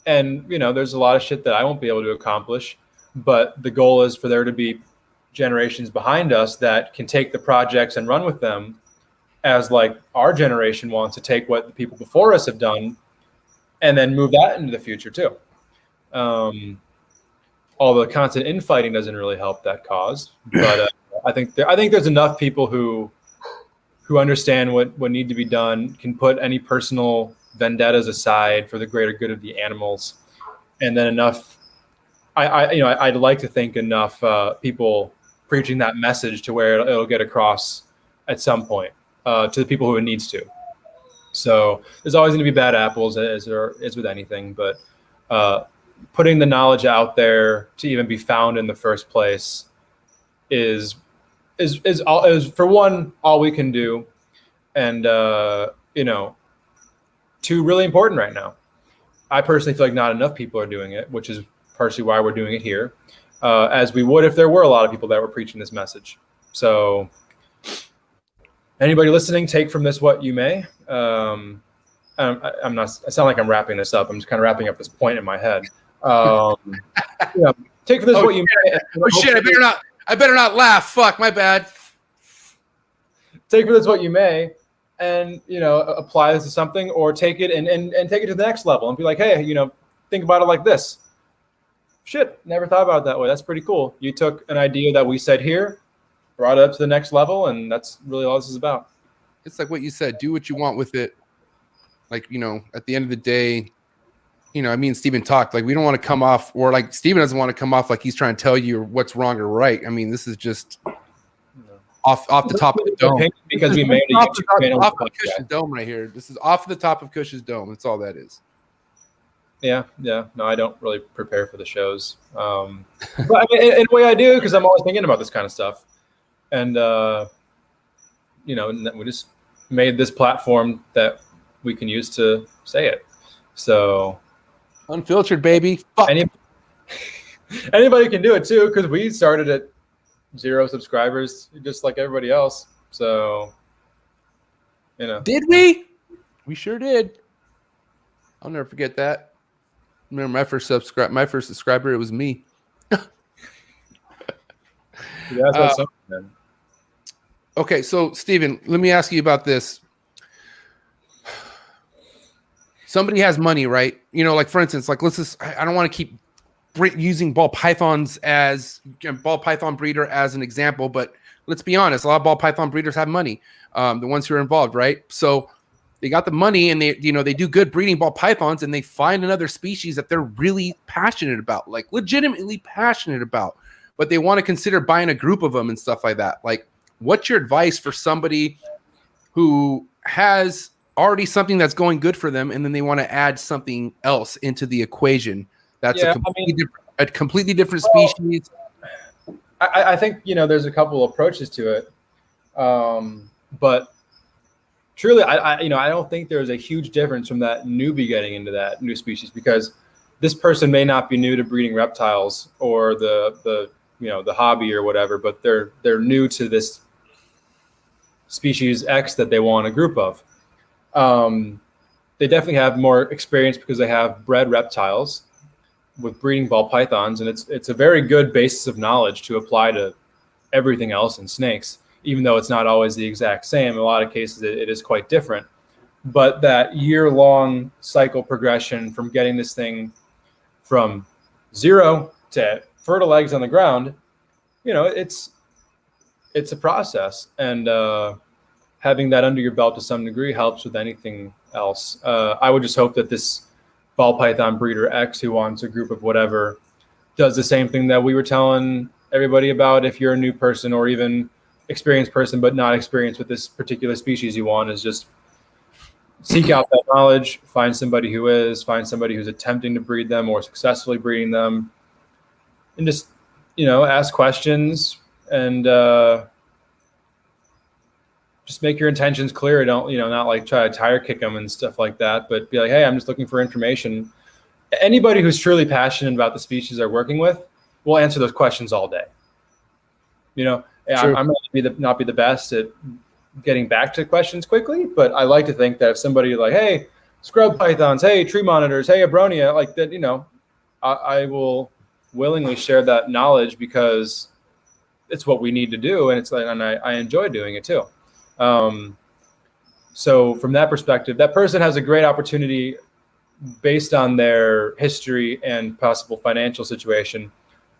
there's a lot of shit that I won't be able to accomplish, but the goal is for there to be generations behind us that can take the projects and run with them, as like our generation wants to take what the people before us have done and then move that into the future too. Although constant infighting doesn't really help that cause, but I think there's enough people who understand what need to be done, can put any personal vendettas aside for the greater good of the animals, and then enough. I'd like to think enough people preaching that message to where it'll get across at some point to the people who it needs to. So there's always going to be bad apples, as there is with anything, but putting the knowledge out there to even be found in the first place is for one, all we can do, and two, really important right now. I personally feel like not enough people are doing it, which is partially why we're doing it here, as we would if there were a lot of people that were preaching this message. So anybody listening, take from this what you may. I'm not. I sound like I'm wrapping this up. I'm just kind of wrapping up this point in my head. Take from this what you may. Oh shit! I better not laugh. Fuck, my bad. Take from this what you may, and apply this to something, or take it and take it to the next level and be like, hey, think about it like this. Shit, never thought about it that way. That's pretty cool. You took an idea that we said here, brought it up to the next level, and that's really all this is about. It's like what you said. Do what you want with it. Like, at the end of the day, me and Steven talked. Like, we don't want to come off, or like Steven doesn't want to come off like he's trying to tell you what's wrong or right. I mean, this is just off the top of the dome. Because we made a YouTube channel. Off of Cush's dome right here. This is off the top of Cush's dome. That's all that is. Yeah. No, I don't really prepare for the shows. But I mean, in a way I do, because I'm always thinking about this kind of stuff. And, we just made this platform that we can use to say it. So unfiltered, baby. Fuck. Anybody can do it too, because we started at 0 subscribers, just like everybody else. So, Did we? We sure did. I'll never forget that. Remember my first subscriber, it was me. Okay, so Steven, let me ask you about this. Somebody has money, right? Like for instance, like I don't want to keep using ball pythons as ball python breeder as an example, but let's be honest, a lot of ball python breeders have money. The ones who are involved, right? So they got the money and they do good breeding ball pythons, and they find another species that they're really passionate about, like legitimately passionate about, but they want to consider buying a group of them and stuff like that. Like, what's your advice for somebody who has already something that's going good for them, and then they want to add something else into the equation that's a completely different species? I think there's a couple approaches to it, but truly, I don't think there's a huge difference from that newbie getting into that new species, because this person may not be new to breeding reptiles or the hobby or whatever, but they're new to this species X that they want a group of. They definitely have more experience because they have bred reptiles with breeding ball pythons, and it's a very good basis of knowledge to apply to everything else in snakes, even though it's not always the exact same. In a lot of cases, it is quite different. But that year-long cycle progression from getting this thing from 0 to fertile eggs on the ground, it's a process, and having that under your belt to some degree helps with anything else. I would just hope that this ball python breeder X who wants a group of whatever does the same thing that we were telling everybody about. If you're a new person or even experienced person but not experienced with this particular species you want, is just seek out that knowledge, find somebody who's attempting to breed them or successfully breeding them, and just ask questions and just make your intentions clear. Don't, not like try to tire kick them and stuff like that, but be like, hey, I'm just looking for information. Anybody who's truly passionate about the species they're working with will answer those questions all day. I'm not be the best at getting back to questions quickly, but I like to think that if somebody like, hey, scrub pythons, hey, tree monitors, hey, abronia, like that, I will willingly share that knowledge because it's what we need to do, and I enjoy doing it too. So from that perspective, that person has a great opportunity based on their history and possible financial situation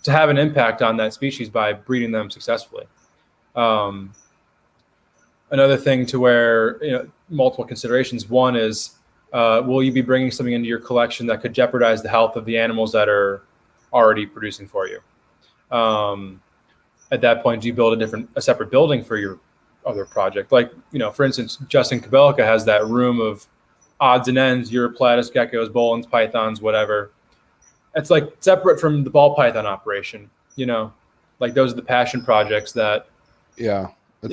to have an impact on that species by breeding them successfully. Another thing to where, multiple considerations. One is, will you be bringing something into your collection that could jeopardize the health of the animals that are already producing for you? At that point, do you build a separate building for your other project? Like, for instance, Justin Kabelka has that room of odds and ends, Europlatus, geckos, bolins, pythons, whatever. It's like separate from the ball python operation, like those are the passion projects that, they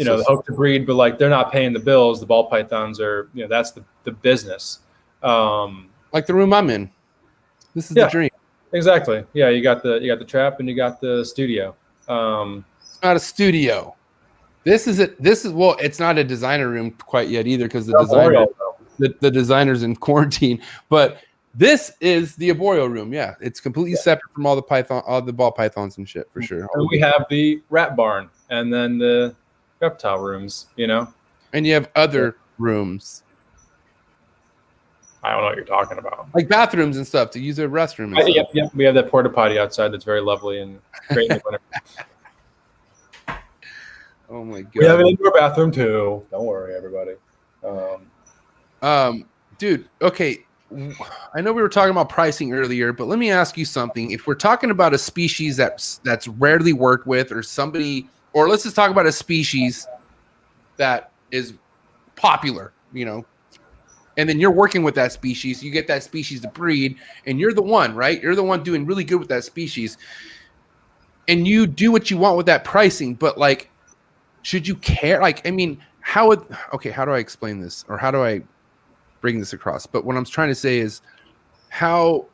hope to breed, but like they're not paying the bills. The ball pythons are, that's the business. Like the room I'm in. This is the dream. Exactly. Yeah, you got the trap and you got the studio. It's not a studio. This is it. This is well, it's not a designer room quite yet either because the designer's in quarantine. But this is the arboreal room. Yeah, it's completely separate from all the ball pythons and shit for sure. And we have the rat barn and then the reptile rooms. And you have other rooms. I don't know what you're talking about. Like bathrooms and stuff to use a restroom. Yep. We have that porta potty outside that's very lovely and great in the winter. Oh my god. We have an indoor bathroom too. Don't worry, everybody. Dude, okay. I know we were talking about pricing earlier, but let me ask you something. If we're talking about a species that's rarely worked with, or somebody, or let's just talk about a species that is popular, and then you're working with that species, you get that species to breed, and you're the one, right? You're the one doing really good with that species, and you do what you want with that pricing, but like, should you care? Like, I mean, how do I explain this, or how do I bring this across? But what I'm trying to say is, how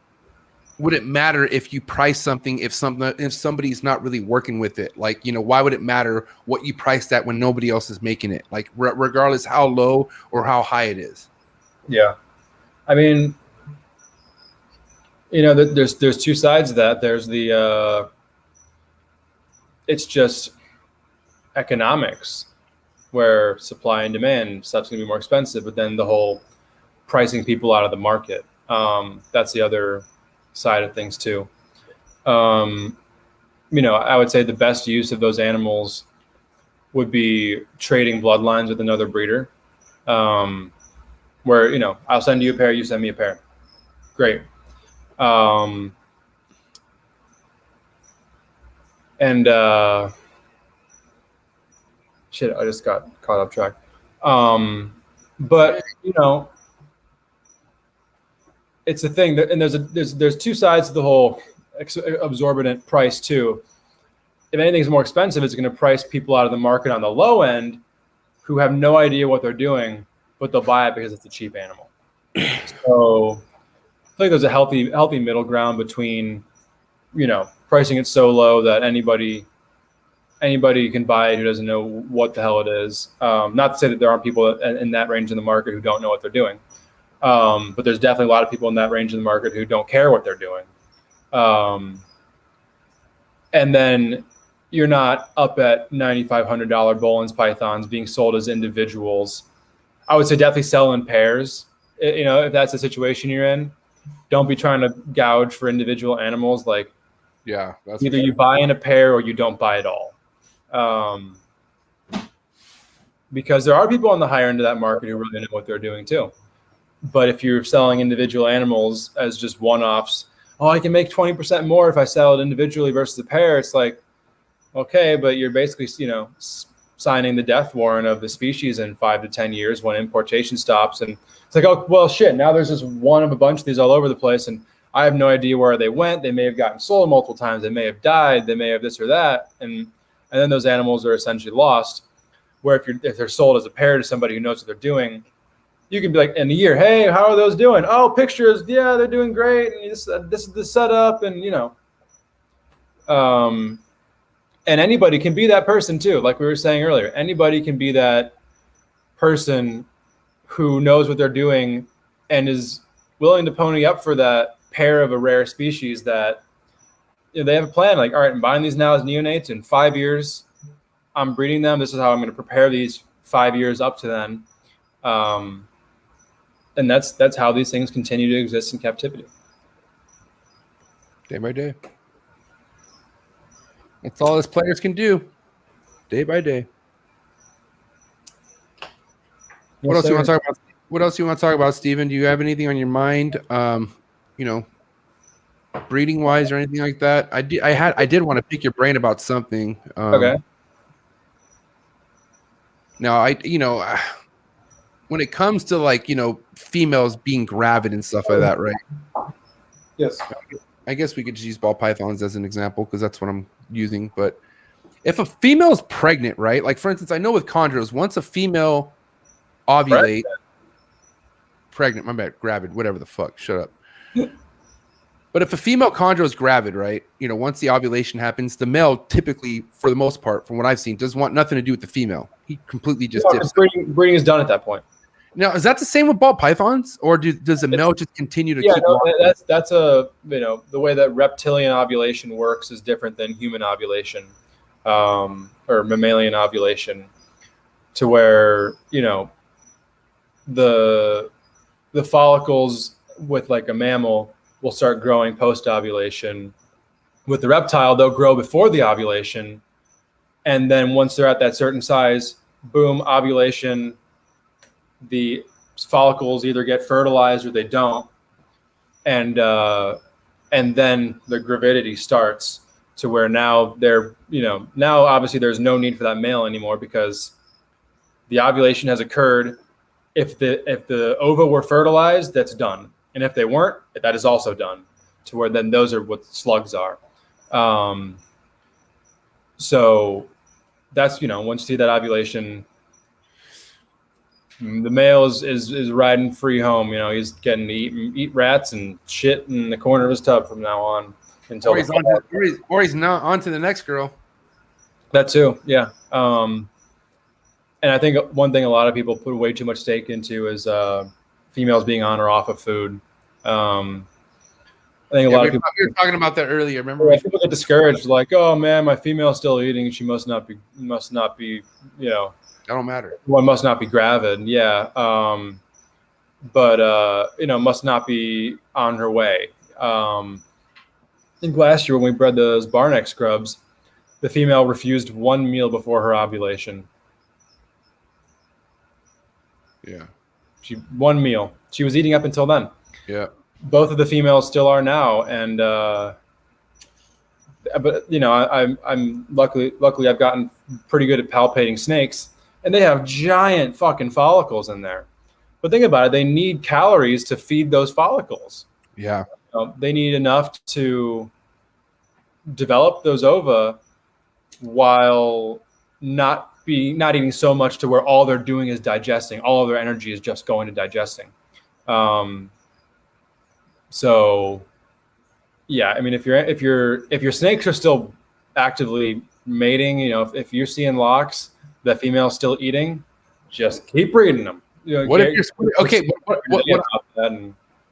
would it matter if you price something if somebody's not really working with it? Like, why would it matter what you priced at when nobody else is making it? Like, regardless how low or how high it is. Yeah, I mean, there's two sides of that. There's the it's just economics, where supply and demand, stuff's gonna be more expensive, but then the whole pricing people out of the market. That's the other side of things too. I would say the best use of those animals would be trading bloodlines with another breeder. Where, I'll send you a pair, you send me a pair. Great. Shit, I just got caught off track. But it's a thing that, and there's two sides to the whole exorbitant price too. If anything's more expensive, it's going to price people out of the market on the low end who have no idea what they're doing, but they'll buy it because it's a cheap animal. So I think there's a healthy middle ground between, pricing it so low that anybody can buy it who doesn't know what the hell it is. Not to say that there aren't people in that range in the market who don't know what they're doing. But there's definitely a lot of people in that range in the market who don't care what they're doing. And then you're not up at $9,500 Boelen's pythons being sold as individuals. I would say definitely sell in pairs. If that's the situation you're in, don't be trying to gouge for individual animals. Like, yeah, that's either you buy in a pair or you don't buy at all. Because there are people on the higher end of that market who really know what they're doing too. But if you're selling individual animals as just one-offs, I can make 20% more if I sell it individually versus a pair. It's like, okay, but you're basically, signing the death warrant of the species in 5 to 10 years when importation stops. And it's like, oh, well, shit, now there's just one of a bunch of these all over the place. And I have no idea where they went. They may have gotten sold multiple times. They may have died. They may have this or that. And then those animals are essentially lost. Where if they're sold as a pair to somebody who knows what they're doing, you can be like, in a year, hey, how are those doing? Oh, pictures. Yeah, they're doing great. And this is the setup. And, and anybody can be that person too. Like we were saying earlier, anybody can be that person who knows what they're doing and is willing to pony up for that pair of a rare species that they have a plan. Like, all right, I'm buying these now as neonates. In 5 years, I'm breeding them. This is how I'm going to prepare these 5 years up to then. And that's how these things continue to exist in captivity. Day by day. That's all us players can do. Day by day. What else do you want to talk about? What else do you want to talk about, Steven? Do you have anything on your mind? Breeding wise or anything like that? I did want to pick your brain about something. Okay. Now when it comes to like, females being gravid and stuff like that, right? Yes. I guess we could just use ball pythons as an example because that's what I'm using. But if a female's pregnant, right? Like for instance, I know with chondros, once a female ovulate, pregnant, my bad, gravid, whatever the fuck, shut up. But if a female chondro is gravid, right? Once the ovulation happens, the male typically, for the most part, from what I've seen, doesn't want nothing to do with the female. He completely just dips. Breeding is done at that point. Now, is that the same with ball pythons, or does the male just continue to keep? That's the way that reptilian ovulation works is different than human ovulation, or mammalian ovulation, to where the follicles with like a mammal will start growing post ovulation. With the reptile, they'll grow before the ovulation, and then once they're at that certain size, boom, ovulation. The follicles either get fertilized or they don't, and then the gravidity starts to where now now obviously there's no need for that male anymore because the ovulation has occurred. If the ova were fertilized, that's done, and if they weren't, that is also done. To where then those are what slugs are. So that's once you see that ovulation. The male is riding free home. He's getting to eat rats and shit in the corner of his tub from now on until he's not on to the next girl. That too, yeah. And I think one thing a lot of people put way too much stake into is females being on or off of food. I think a lot of people. We were talking about that earlier. Remember, people get discouraged, like, "Oh man, my female's still eating. She must not be. That don't matter. One must not be gravid, yeah. But must not be on her way. I think last year when we bred those barneck scrubs, the female refused one meal before her ovulation. Yeah. One meal. She was eating up until then. Yeah. Both of the females still are now, and but I'm luckily I've gotten pretty good at palpating snakes. And they have giant fucking follicles in there. But think about it. They need calories to feed those follicles. Yeah. They need enough to develop those ova while not eating so much to where all they're doing is digesting. All of their energy is just going to digesting. So yeah, I mean, if your snakes are still actively mating, if you're seeing locks, the female's still eating, just keep breeding them. What if you're okay?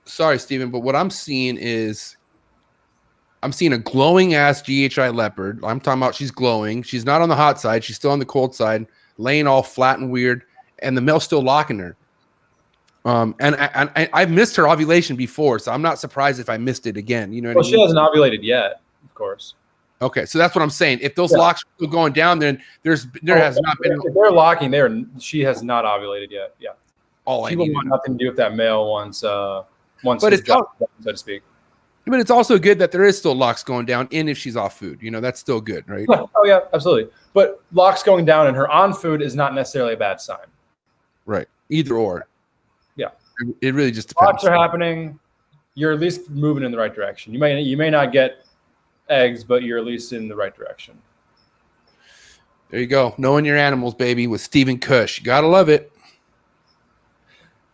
Sorry, Steven, but what I'm seeing is I'm seeing a glowing ass GHI leopard. I'm talking about she's glowing. She's not on the hot side. She's still on the cold side, laying all flat and weird, and the male's still locking her. And I've missed her ovulation before, so I'm not surprised if I missed it again. You know what I mean? She hasn't ovulated yet, of course. Okay, so that's what I'm saying. If those locks are still going down, then there has not been. If they're locking, she has not ovulated yet. Yeah. She will want nothing to do with that male once but it's so to speak. But it's also good that there is still locks going down, and if she's off food, that's still good, right? Oh yeah, absolutely. But locks going down and her on food is not necessarily a bad sign. Right. Either or. Yeah. It really just depends. Locks are happening. You're at least moving in the right direction. You may not get eggs, but you're at least in the right direction. There you go. Knowing your animals, baby, with Stephen Cush. You gotta love it.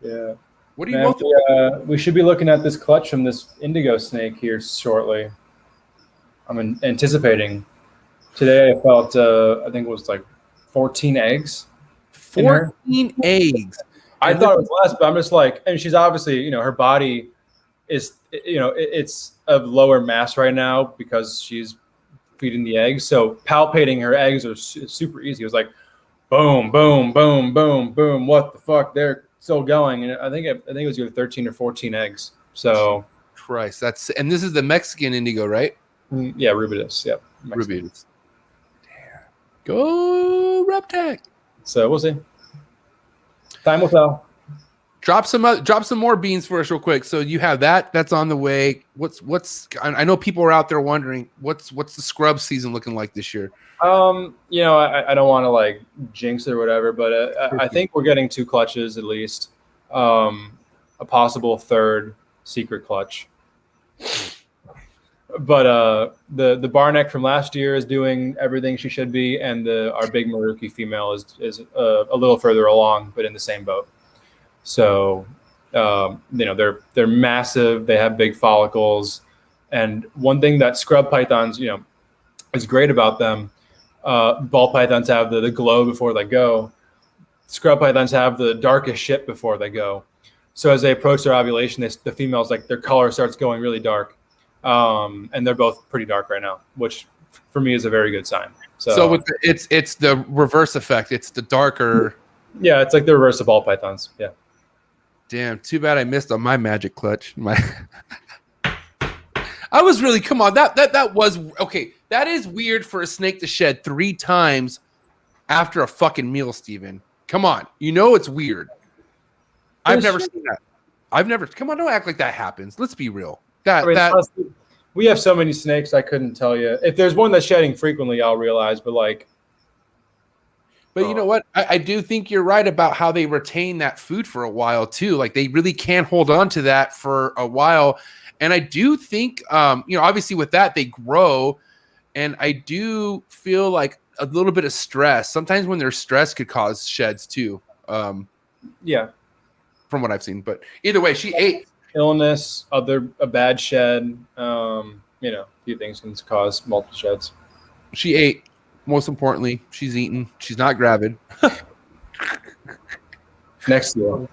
Yeah. What do you want? We should be looking at this clutch from this indigo snake here shortly. I'm anticipating. Today I felt, I think it was like 14 eggs. 14 eggs. I thought it was less, but I'm just like, and she's obviously, her body is, it's of lower mass right now because she's feeding the eggs. So palpating her eggs are super easy. It was like, boom, boom, boom, boom, boom. What the fuck? They're still going. And I think it was either 13 or 14 eggs. So Christ, and this is the Mexican indigo, right? Yeah, Rubidus. Yep. Rubidus. Damn. Go Reptech. So we'll see. Time will tell. Drop some more beans for us real quick. So you have that's on the way. I know people are out there wondering what's the scrub season looking like this year. I don't want to like jinx it or whatever, but I think we're getting 2 clutches at least. A possible 3rd secret clutch. But the barneck from last year is doing everything she should be, and our big Maruki female is a little further along, but in the same boat. So, they're massive. They have big follicles. And one thing that scrub pythons, is great about them. Ball pythons have the glow before they go. Scrub pythons have the darkest shit before they go. So as they approach their ovulation, the females, like, their color starts going really dark. And they're both pretty dark right now, which for me is a very good sign. So it's the reverse effect. It's the darker. Yeah, it's like the reverse of ball pythons. Yeah. Damn, too bad I missed on my magic clutch. I was really, come on, that was okay. That is weird for a snake to shed 3 times after a fucking meal, Steven. Come on, it's weird. I've never seen that. Come on, don't act like that happens. Let's be real. Honestly, we have so many snakes, I couldn't tell you. If there's one that's shedding frequently, I'll realize, but like. But you know what? I do think you're right about how they retain that food for a while too. Like, they really can hold on to that for a while. And I do think, obviously with that, they grow. And I do feel like a little bit of stress. Sometimes when there's stress could cause sheds too. Yeah. From what I've seen. But either way, she ate. Illness, a bad shed, a few things can cause multiple sheds. She ate. Most importantly, she's eaten. She's not gravid. Next year,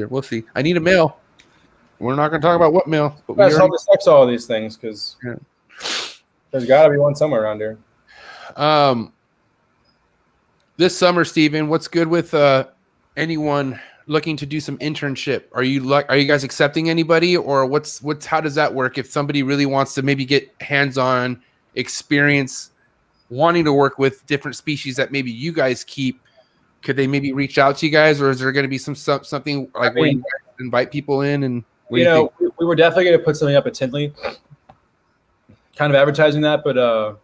we'll see. I need a male. We're not going to talk about what male. But we already to sex all of these things because there's got to be one somewhere around here. This summer, Steven, what's good with anyone looking to do some internship? Are you guys accepting anybody, or how does that work? If somebody really wants to maybe get hands-on experience, wanting to work with different species that maybe you guys keep, could they maybe reach out to you guys, or is there going to be something like where you invite people in? And we were definitely going to put something up at Tinley, kind of advertising that, but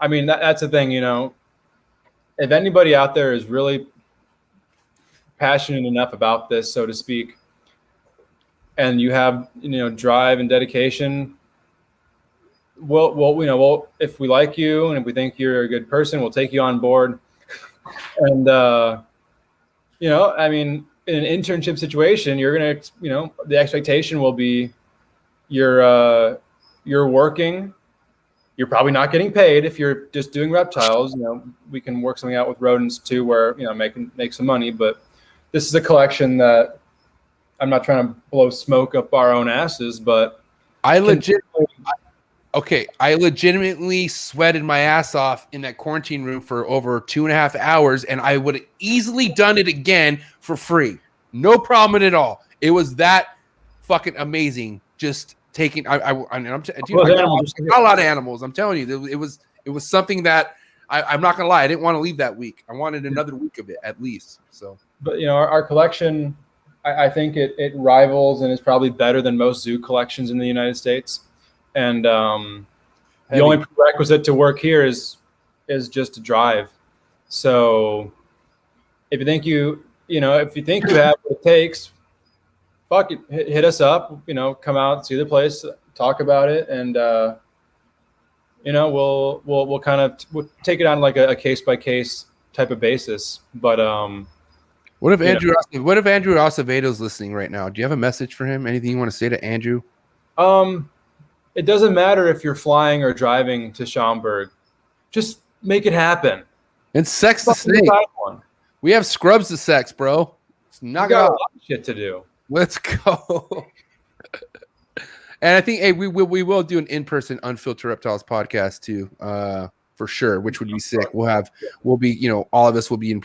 that's the thing, if anybody out there is really passionate enough about this, so to speak, and you have drive and dedication, well, if we like you and if we think you're a good person, we'll take you on board. And in an internship situation, you're gonna, the expectation will be you're working. You're probably not getting paid if you're just doing reptiles. We can work something out with rodents too, where make some money. But this is a collection that I'm not trying to blow smoke up our own asses, but I legitimately sweated my ass off in that quarantine room for over 2.5 hours, and I would have easily done it again for free. No problem at all. It was that fucking amazing. Just taking, I got a lot of animals. I'm telling you, it was something that I'm not gonna lie. I didn't want to leave that week. I wanted another week of it at least. So, but our collection, I think it rivals and is probably better than most zoo collections in the United States. And the only prerequisite to work here is just to drive. So if you think you have what it takes, fuck it, hit us up. Come out, see the place, talk about it, and we'll take it on like a case by case type of basis. But what if Andrew Acevedo's listening right now? Do you have a message for him? Anything you want to say to Andrew? It doesn't matter if you're flying or driving to Schaumburg. Just make it happen. And sex the snake. We have scrubs to sex, bro. Knock it out. A lot of shit to do. Let's go. And I think we will do an in-person Unfiltered Reptiles podcast too, for sure, which would be sick. We'll be all of us will be in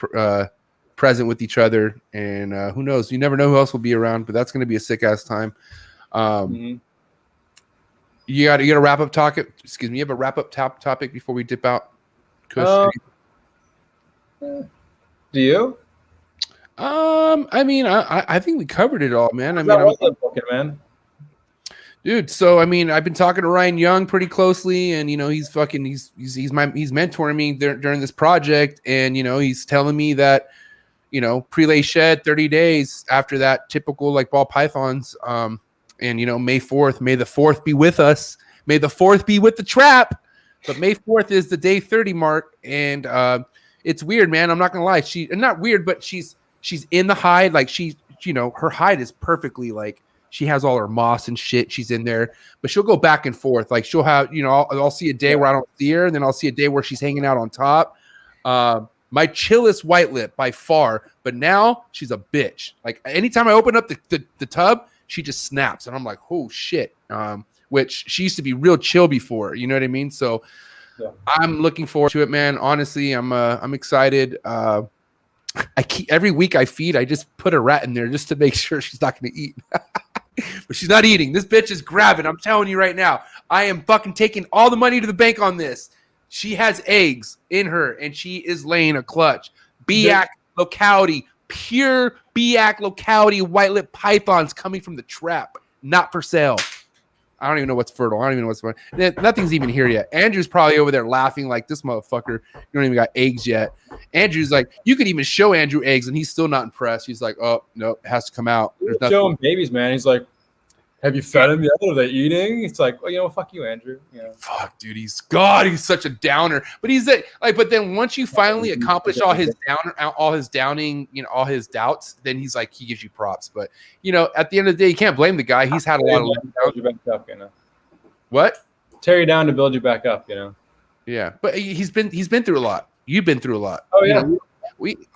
present with each other, and who knows? You never know who else will be around, but that's going to be a sick ass time. You got a wrap up topic. Excuse me. You have a wrap up topic before we dip out. Do you? I think we covered it all, man. Man. Dude, so I've been talking to Ryan Young pretty closely, and he's mentoring me during this project, and he's telling me that prelay shed 30 days after that, typical like ball pythons. And May 4th, may the 4th be with us. May the 4th be with the trap. But May 4th is the day 30 mark, and it's weird, man. I'm not gonna lie. Not weird, but she's in the hide. Like her hide is perfectly like She has all her moss and shit. She's in there, but she'll go back and forth. Like she'll have, I'll see a day where I don't see her, and then I'll see a day where she's hanging out on top. My chillest white lip by far, but now she's a bitch. Like anytime I open up the tub, she just snaps, and I'm like, oh shit. Which she used to be real chill before, you know what I mean? So I'm looking forward to it, man. Honestly, I'm excited. Every week I feed, I just put a rat in there just to make sure she's not going to eat. But she's not eating. This bitch is grabbing. I'm telling you right now. I am fucking taking all the money to the bank on this. She has eggs in her, and she is laying a clutch. Biak locality, pure Biak locality white lip pythons coming from the trap, not for sale. I don't even know what's fertile. I don't even know what's fertile. Nothing's even here yet. Andrew's probably over there laughing like, this motherfucker, you don't even got eggs yet. Andrew's like, you could even show Andrew eggs, and he's still not impressed. He's like, oh, no, it has to come out. There's nothing. Show him babies, man. He's like, have you fed them yet? Are they eating? It's like, well, fuck you, Andrew. Fuck, dude. He's such a downer. But but then once you finally accomplish all his downing, all his doubts, then he's like, he gives you props. But at the end of the day, you can't blame the guy. He's had a lot of What? Tear you down to build you back up, Yeah, but he's been through a lot. You've been through a lot. Oh yeah.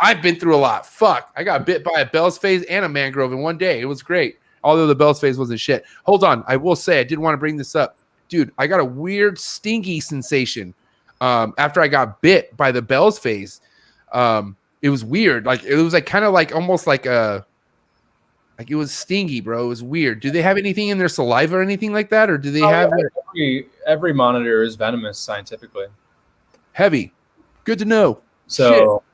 I've been through a lot. Fuck, I got bit by a Bell's phase and a mangrove in one day. It was great. Although the Bell's phase wasn't shit. Hold on. I will say, I did want to bring this up. Dude, I got a weird stingy sensation after I got bit by the Bell's phase. It was weird. Like, it was like kind of like almost like it was stingy, bro. It was weird. Do they have anything in their saliva or anything like that? Or do they have every monitor is venomous scientifically. Heavy. Good to know. So,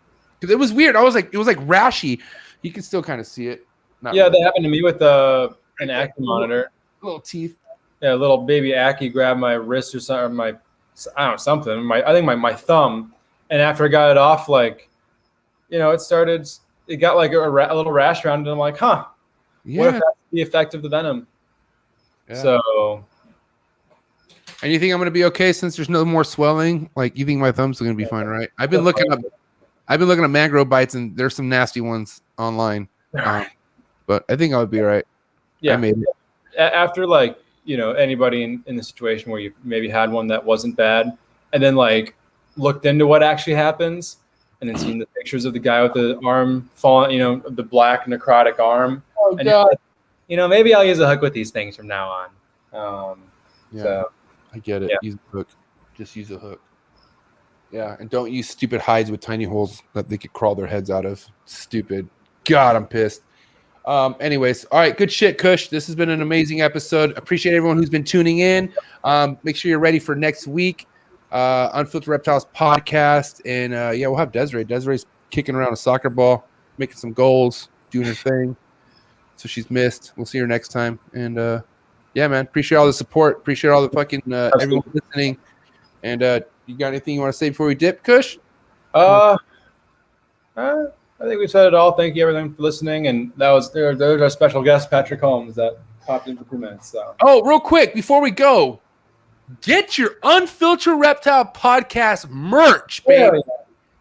because it was weird. It was like rashy. You can still kind of see it. Not really. That happened to me with an Ackie monitor. Little teeth. Yeah, little baby Ackie grabbed my wrist or something, I don't know, something. I think my thumb. And after I got it off, like, it got like a little rash around it. And I'm like, huh. Yeah. What if that's the effect of the venom? Yeah. So. And you think I'm going to be okay since there's no more swelling? Like, you think my thumb's going to be fine, right? I've been looking at mangrove bites, and there's some nasty ones online. But I think I'll be all right. Yeah. I made it. After, like, anybody in the situation where you maybe had one that wasn't bad, and then, like, looked into what actually happens, and then seen the pictures of the guy with the arm falling, the black necrotic arm. Oh, and God. Maybe I'll use a hook with these things from now on. So, I get it. Yeah. Use a hook. Just use a hook. Yeah, and don't use stupid hides with tiny holes that they could crawl their heads out of. Stupid. God, I'm pissed. Anyways, all right, good shit, Kush. This has been an amazing episode. Appreciate everyone who's been tuning in. Make sure you're ready for next week. Unfiltered Reptiles Podcast. And we'll have Desiree. Desiree's kicking around a soccer ball, making some goals, doing her thing. So she's missed. We'll see her next time. And man, appreciate all the support. Appreciate all the fucking everyone listening. And you got anything you want to say before we dip, Kush? I think we said it all. Thank you, everyone, for listening. And there's our special guest, Patrick Holmes, that popped in for 2 minutes. So. Oh, real quick, before we go, get your Unfiltered Reptile Podcast merch, baby. Yeah.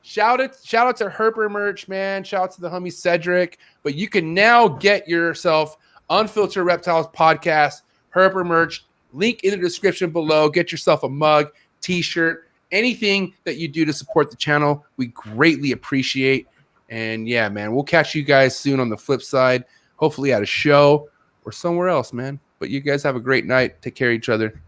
Shout out to Herper merch, man. Shout out to the homie Cedric. But you can now get yourself Unfiltered Reptiles Podcast Herper merch. Link in the description below. Get yourself a mug, t-shirt, anything that you do to support the channel. We greatly appreciate. And yeah, man, we'll catch you guys soon on the flip side, hopefully at a show or somewhere else, man. But you guys have a great night. Take care of each other.